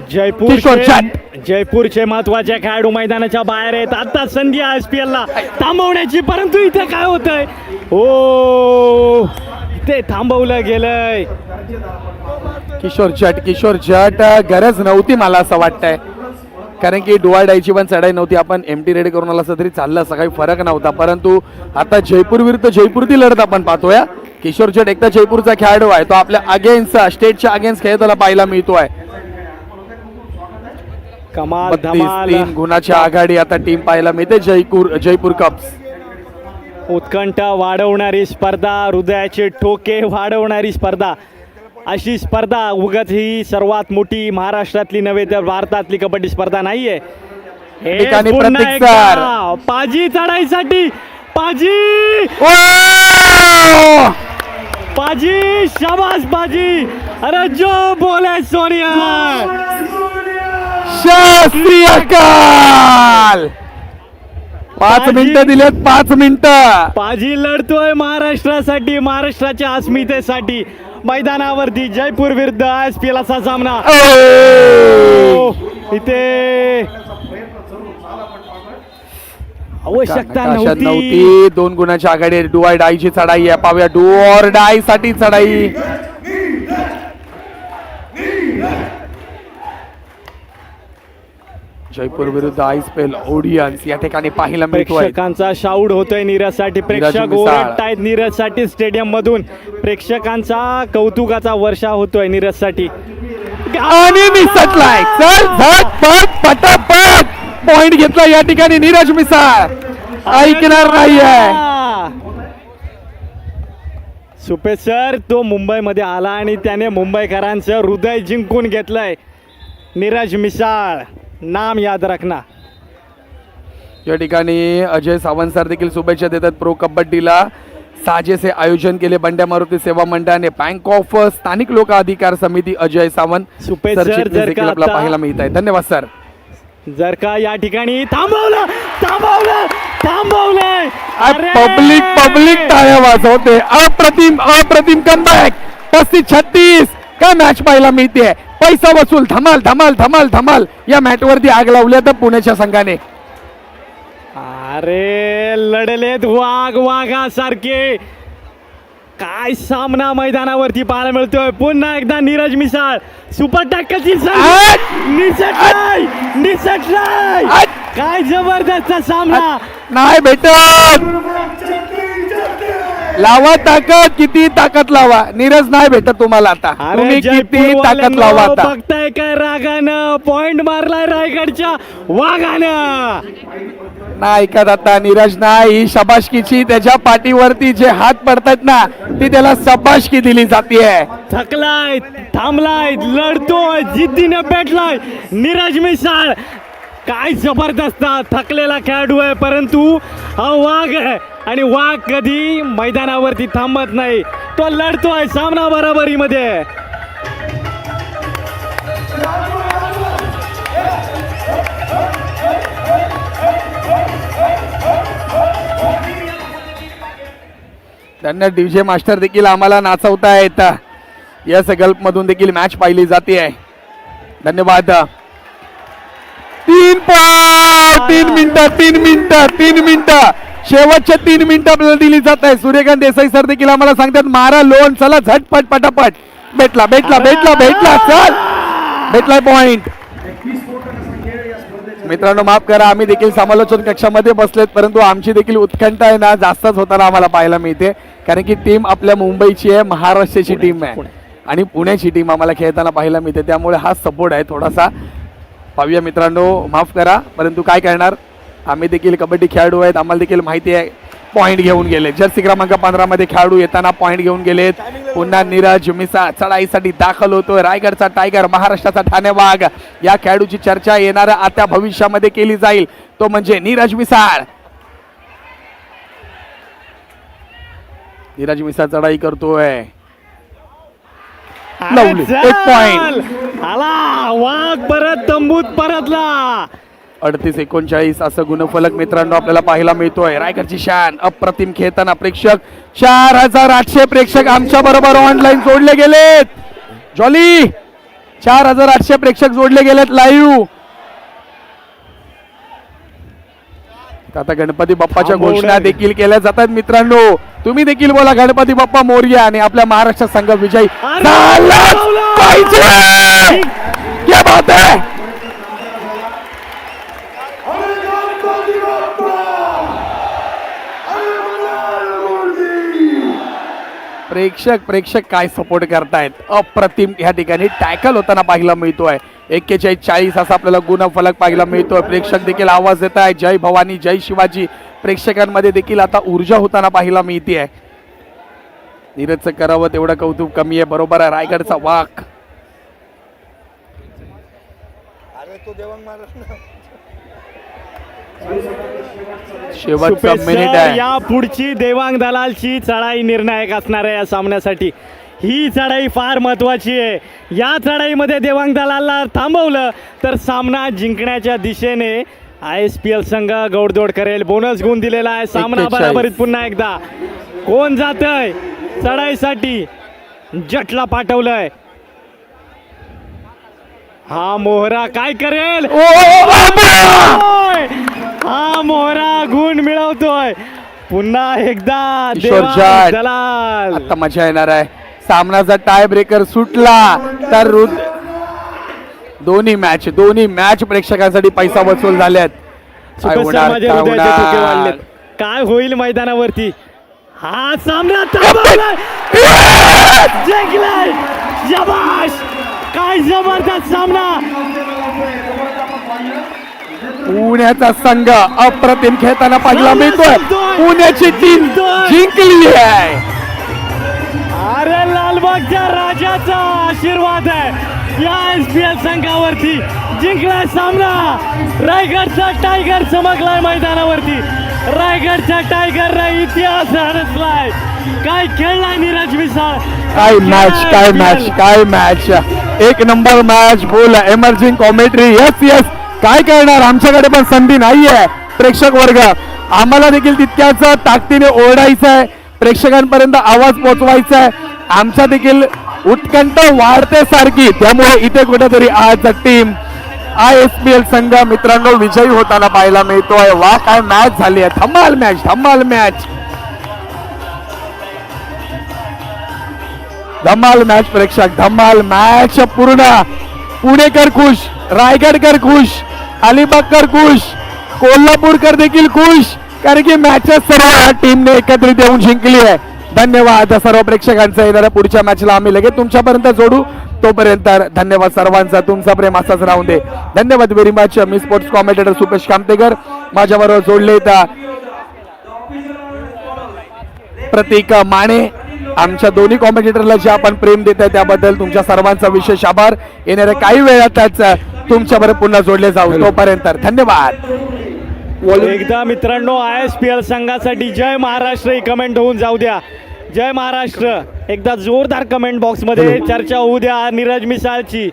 जयपूरचे महत्वाचे खेळाडू मैदानाच्या बाहेर आहेत. आता संधी ISPL ला थांबवण्याची, परंतु इथे काय होतंय? हो, ते थांबवलं गेलंय. किशोर जट गरज नव्हती मला असं वाटतंय, कारण की डोवाडायची पण चढाई नव्हती. आपण MT रेडी करून आला असं तरी चाललं, असं काही फरक नव्हता. परंतु आता जयपूर विरुद्ध जयपूर ती लढत आपण पाहतोय. किशोर जट एकदा जयपूरचा खेळाडू आहे, तो आपल्या अगेन्स्ट स्टेटच्या अगेन्स्ट खेळताना पाहायला मिळतोय. कमाल धमाल 3 गुणाची आघाडी आता टीम पाहायला मिळते. जयपूर कप्स. उत्कंठा वाढवणारी स्पर्धा, हृदयाचे ठोके वाढवणारी स्पर्धा. अशी स्पर्धा उगाच ही सर्वात मोठी महाराष्ट्रातली नव्हे तर भारतातली कबड्डी स्पर्धा नाहीये. पाजी चढाईसाठी पाजी शाबाश पाजी. अरे जो बोले सोनिया. शास्त्रीय काल 5 मिनिटं दिलेत. 5 मिनिटं पाजी लढतोय महाराष्ट्रासाठी, महाराष्ट्राच्या अस्मितेसाठी. मैदानावरती जयपूर विरुद्ध ISPL असा सामना. इथे आवश्यकता नकाशात नव्हती. नव्हती. 2 गुणाच्या आघाडी डू ऑर डायची चढाई आहे. पाहूया डू ऑर डाय साठी चढाई. जयपूर विरुद्ध आयस्पेल ओडियन्स या ठिकाणी पाहायला मिळतोय. प्रेक्षकांचा शाऊड होतोय नीरजसाठी. प्रेक्षक मिसाळ. ओरडतायत नीरजसाठी स्टेडियम मधून. प्रेक्षकांचा कौतुकाचा वर्षा होतोय नीरजसाठी. आणि निसटलाय. चल झटपट पटापट पॉइंट घेतला या ठिकाणी नीरज मिसाळ. ऐकणार नाहीये. सुपे सर तो मुंबईमध्ये आला आणि त्याने मुंबईकरांचं हृदय जिंकून घेतलंय. नीरज मिसाळ नाम याद रखना. या ठिकाणी अजय सावंत सर देखील शुभेच्छा देतात. प्रो कबड्डीला साजेसे आयोजन केले बंड्या मारुती सेवा मंडळाने. बँक ऑफ स्थानिक लोक अधिकार समिती अजय सावंत सुपे सर सर चिटणीस जर देखील का आपल्याला आता- पाहायला मिळत आहे. धन्यवाद सर. जर का या ठिकाणी थांबवलं थांबवलं थांबवलंय. अरे! पब्लिक टाळ्या वाजवते. अप्रतिम अप्रतिम कमबॅक. 35-36 काय मॅच पाहायला मिळते. पैसा वसूल धमाल धमाल धमाल धमाल या मॅच वरती आग लावल्या तर पुण्याच्या संघाने. अरे लढलेत वाघासारखे. काय सामना मैदानावरती पाहायला मिळतोय. पुन्हा एकदा नीरज मिसाळ सुपर टॅकलची निसटलाय निसटलाय. काय जबरदस्त सामना. नाही भेटत. लावा ताकद. किती ताकद लावा. नीरज नाही भेटत तुम्हाला आता. तुम्ही किती ताकद लावा आता. बघताय काय रागानं पॉइंट मारलाय रायगडच्या वाघानं. नाही ऐकत आता नीरज नाही. ही शबाशकीची त्याच्या पाठीवरती जे हात पडतात ना ती त्याला शबाशकी दिली जाते. थकलाय थांबलाय लढतोय जिद्दीने पेटलाय नीरज मिसाळ. काय जबरदस्त थकलेला खेळाडू आहे परंतु हा वाघ आहे आणि वाघ कधी मैदानावरती थांबत नाही. तो लढतोय सामना बरोबरीमध्ये. त्यांना डीजे मास्टर देखील आम्हाला नाचवता येतं. यस गल्फ मधून देखील मॅच पाहिली जाते. धन्यवाद. 3 मिनिटं शेवटचे 3 मिनिटं आपल्याला दिली जात आहे. सूर्यकांत देसाई सर देखील आम्हाला सांगतात मारा लोन. चला झटपट पटापट. भेटला भेटला भेटला भेटला. चल भेटलाय पॉइंट. मित्रांनो माफ करा आम्ही देखील समालोचन कक्षामध्ये बसलेत परंतु आमची देखील उत्कंठा आहे ना जास्तच होताना आम्हाला पाहायला मिळते. कारण की टीम आपल्या मुंबईची आहे. महाराष्ट्राची टीम आहे आणि पुण्याची टीम आम्हाला खेळताना पाहायला मिळते. त्यामुळे हा सपोर्ट आहे थोडासा. पाहूया मित्रांनो माफ करा परंतु काय करणार. आम्ही देखील कबड्डी खेळाडू आहेत. आम्हाला देखील माहिती आहे. पॉइंट घेऊन गेले. जर्सी क्रमांक 15 मध्ये खेळाडू येताना पॉइंट घेऊन गेलेत. पुन्हा नीरज मिसाळ चढाईसाठी दाखल होतोय. रायगडचा टायगर महाराष्ट्राचा ठाणे वाघ या खेळाडूची चर्चा येणाऱ्या आता भविष्यामध्ये केली जाईल. तो म्हणजे नीरज मिसाळ. नीरज मिसाळ चढाई करतोय. लावली. एक पॉइंट. आला वाघ परत तंबूत परतला. 38-39 असं गुणफलक मित्रांनो आपल्याला पाहायला मिळतोय. रायगडची शान अप्रतिम खेळताना प्रेक्षक 4800 प्रेक्षक आमच्या बरोबर ऑनलाईन जोडले गेलेत. जॉली 4800 प्रेक्षक जोडले गेलेत लाईव्ह. आता गणपती बाप्पाच्या घोषणा देखील केल्या जातात मित्रांनो. तुम्ही देखील बोला गणपती बाप्पा मोरया आणि आपल्या महाराष्ट्र संघ विजयी झालाच पाहिजे. क्या बात आहे. प्रेक्षक काय सपोर्ट करतायत. अप्रतिम या ठिकाणी टॅकल होताना पाहायला मिळतोय. 41-40 असा आपल्याला गुणफलक पाहायला मिळतोय. प्रेक्षक देखील आवाज देत आहे जय भवानी जय शिवाजी. प्रेक्षकांमध्ये देखील आता ऊर्जा होताना पाहायला मिळते. नीरजचं करावं तेवढं कौतुक कमी आहे. बरोबर आहे. रायगडचा वाघ शेवटचा मिनिट आहे. या पुढची देवांग दलालची चढाई निर्णायक असणार आहे या सामन्यासाठी. ही चढाई फार महत्वाची आहे. या चढाईमध्ये देवांग दलालला थांबवलं तर सामना जिंकण्याच्या दिशेने ISPL संघ गौडदौड करेल. बोनस गुण दिलेला आहे. सामना 41. बरोबरीत पुन्हा एकदा. कोण जातंय चढाईसाठी. जटला पाठवलंय. हा मोहरा काय करेल. ओ, बाबा! ओय! हा मोहरा गुण मिळवतोय पुन्हा एकदा किशोर देवांग जाट. दलाल. आता मजा येणार आहे. सामनाचा टाय ब्रेकर सुटला तर दोन्ही मॅच प्रेक्षकांसाठी पैसा वसूल झाल्यात. काय सुपर होणार, माझे काय हृदयाचे ठोके होणार? वाढलेत. काय होईल मैदानावरती हा सामना थांबवलाय. जिंकलाय. शाबाश काय जबरदस्त सामना. पुण्याचा संघ अप्रतिम खेळताना पाहायला मिळतोय. पुण्याची टीम जिंकली आहे. अरे लालबागच्या राजाचा आशीर्वाद आहे या SPL संघावरती. जिंकलाय सामना. रायगडचा टायगर चमकलाय मैदानावरती. रायगडच्या टायगरला इतिहास रचलाय. काय खेळलाय नीरज मिसाळ. काय मॅच एक नंबर मॅच. बोल एमर्जिंग कॉमेंट्री. यस काय करणार, आमच्याकडे पण संधी नाहीये. प्रेक्षक वर्ग आम्हाला देखील तितक्याच ताकदीने ओरडायचं आहे, प्रेक्षकांपर्यंत आवाज पोहोचवायचा आहे. आमच्या देखील उत्कंठ वाढते सारखी. त्यामुळे इथे कुठेतरी आज टीम ISPL संघ मित्रांनो विजयी होताना पाहायला मिळतोय. वा काय मॅच झाली आहे. धमाल मॅच प्रेक्षक. धमाल मॅच पूर्ण. पुणेकर खुश, रायगडकर खुश, अलिबागकर खुश, कोल्हापूरकर देखील खुश, कारण की मॅचेस सर्व टीमने एकत्रित येऊन जिंकली आहे. धन्यवाद सर्व प्रेक्षकांचं. येणाऱ्या पुढच्या मॅचला आम्ही लगेच तुमच्यापर्यंत जोडू. तोपर्यंत धन्यवाद सर्वांचा. तुमचा प्रेम असाच राहून दे. धन्यवाद व्हेरी मच. मी स्पोर्ट्स कॉमेंटेटर सुपेश कामतेकर. माझ्याबरोबर जोडले प्रतीक माने. आमच्या दोन्ही कॉमेंटेटरला जे आपण प्रेम देत आहे त्याबद्दल तुमच्या सर्वांचा विशेष आभार. येणाऱ्या काही वेळातच तुमच्याबरोबर पुन्हा जोडले जाऊ. तोपर्यंत धन्यवाद. एकदा मित्रांनो ISPL संघासाठी जय महाराष्ट्र ही कमेंट होऊन जाऊ द्या. जय महाराष्ट्र एकदा जोरदार कमेंट बॉक्स मध्ये चर्चा होऊ द्या नीरज मिसाळची.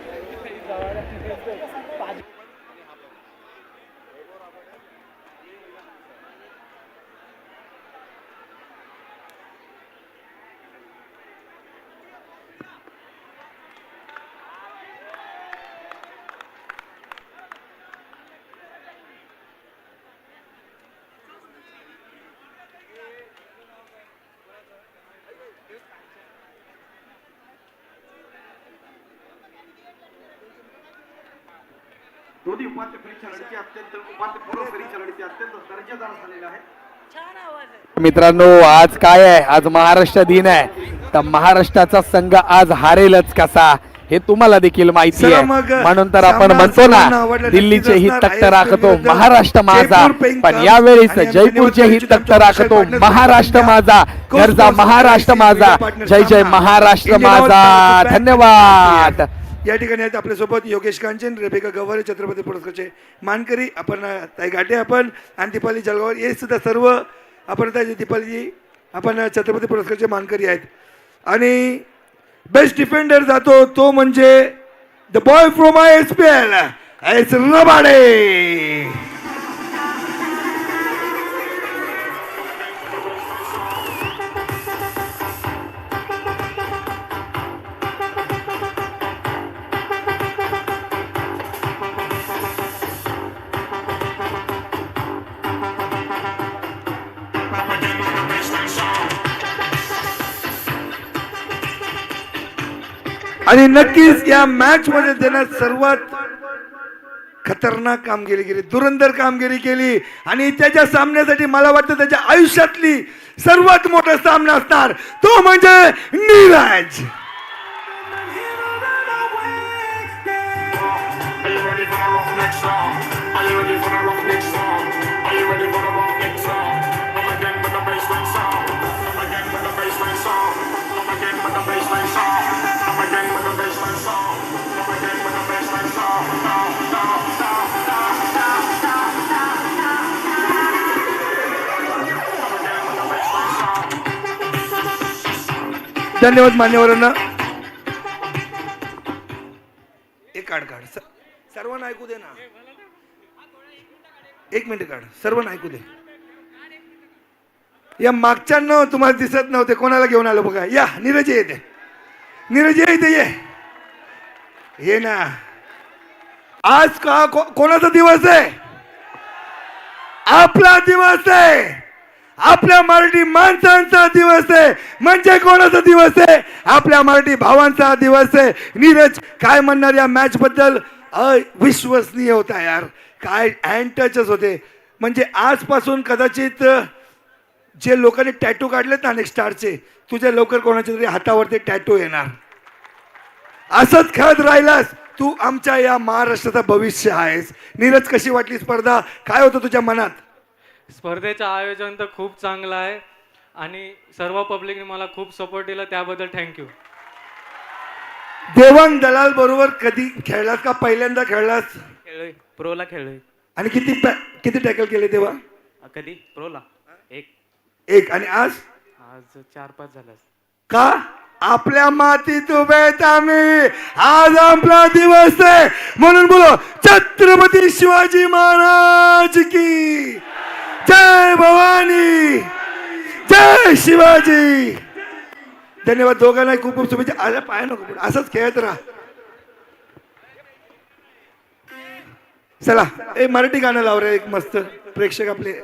दोन्ही उपांत्य फेरीच्या लढती उपांत्यपूर्व फेरीच्या लढती अत्यंत दर्जेदार झालेल्या आहेत. मित्रांनो आज काय आहे, आज महाराष्ट्र दिन आहे. तर महाराष्ट्राचा संघ आज हारेलच कसा हे तुम्हाला देखील माहिती आहे. म्हणून तर आपण म्हणतो ना दिल्लीचे ही तख्त राखतो महाराष्ट्र माझा, पण यावेळेस जयपूरचे ही तख्त राखतो महाराष्ट्र माझा. घरचा महाराष्ट्र माझा. जय जय महाराष्ट्र माझा. धन्यवाद. या ठिकाणी आहेत आपल्यासोबत योगेश कांचन, रेबेका गवारे, छत्रपती पुरस्कारचे मानकरी आपण ताई घाटे आपण आणि दीपाली जळगावर हे सुद्धा सर्व आपण दीपालीजी आपण छत्रपती पुरस्कारचे मानकरी आहेत. आणि बेस्ट डिफेंडर जातो तो म्हणजे the boy from ISPL S Rabade. आणि नक्कीच या मॅच मध्ये त्यानं सर्वात खतरनाक कामगिरी केली, धुरंधर कामगिरी केली. आणि त्याच्या सामन्यासाठी मला वाटतं त्याच्या आयुष्यातली सर्वात मोठा सामना असणार तो म्हणजे नीरज. धन्यवाद मान्यवरांना. एक काढ सर्वांना ऐकू दे ना. एक मिनिट काढ सर्वांना ऐकू दे. या मागच्यांना तुम्हाला दिसत नव्हते कोणाला घेऊन आलो बघा. या नीरज येते. नीरज येते ये ना. आज का कोणाचा दिवस आहे. आपला दिवस आहे, आपल्या मराठी माणसांचा दिवस आहे. म्हणजे कोणाचा दिवस आहे? आपल्या मराठी भावांचा दिवस आहे. नीरज काय म्हणणार या मॅच बद्दल? अविश्वसनीय होता यार, काय हँड टचच होते. म्हणजे आजपासून कदाचित जे लोकांनी टॅटू काढलेत ना नेक्स्ट स्टारचे, तुझ्या लवकर कोणाच्या तरी हातावरती टॅटू येणार. असंच खेळत राहिलास तू आमच्या या महाराष्ट्राचं भविष्य आहेस. नीरज, कशी वाटली स्पर्धा? काय होतं तुझ्या मनात? स्पर्धेचं आयोजन तर खूप चांगलं आहे आणि सर्व पब्लिकने मला खूप सपोर्ट दिला, त्याबद्दल थँक्यू. देवांग दलाल बरोबर कधी खेळलास का? पहिल्यांदा खेळलास? खेळलोय, प्रोला खेळलोय. आणि किती टॅकल केले तेव्हा? कधी प्रोला? एक. आणि आज 4-5 झालं. का? आपल्या मातीत उभे आहेत आम्ही. आज आपला दिवस आहे म्हणून बोलो छत्रपती शिवाजी महाराज की जय. भवानी जय शिवाजी. धन्यवाद दोघांना, खूप खूप शुभेच्छा. आल्या पाय नको, असंच खेळत राहा. चला मराठी गाणं लाव रे एक मस्त. प्रेक्षक आपले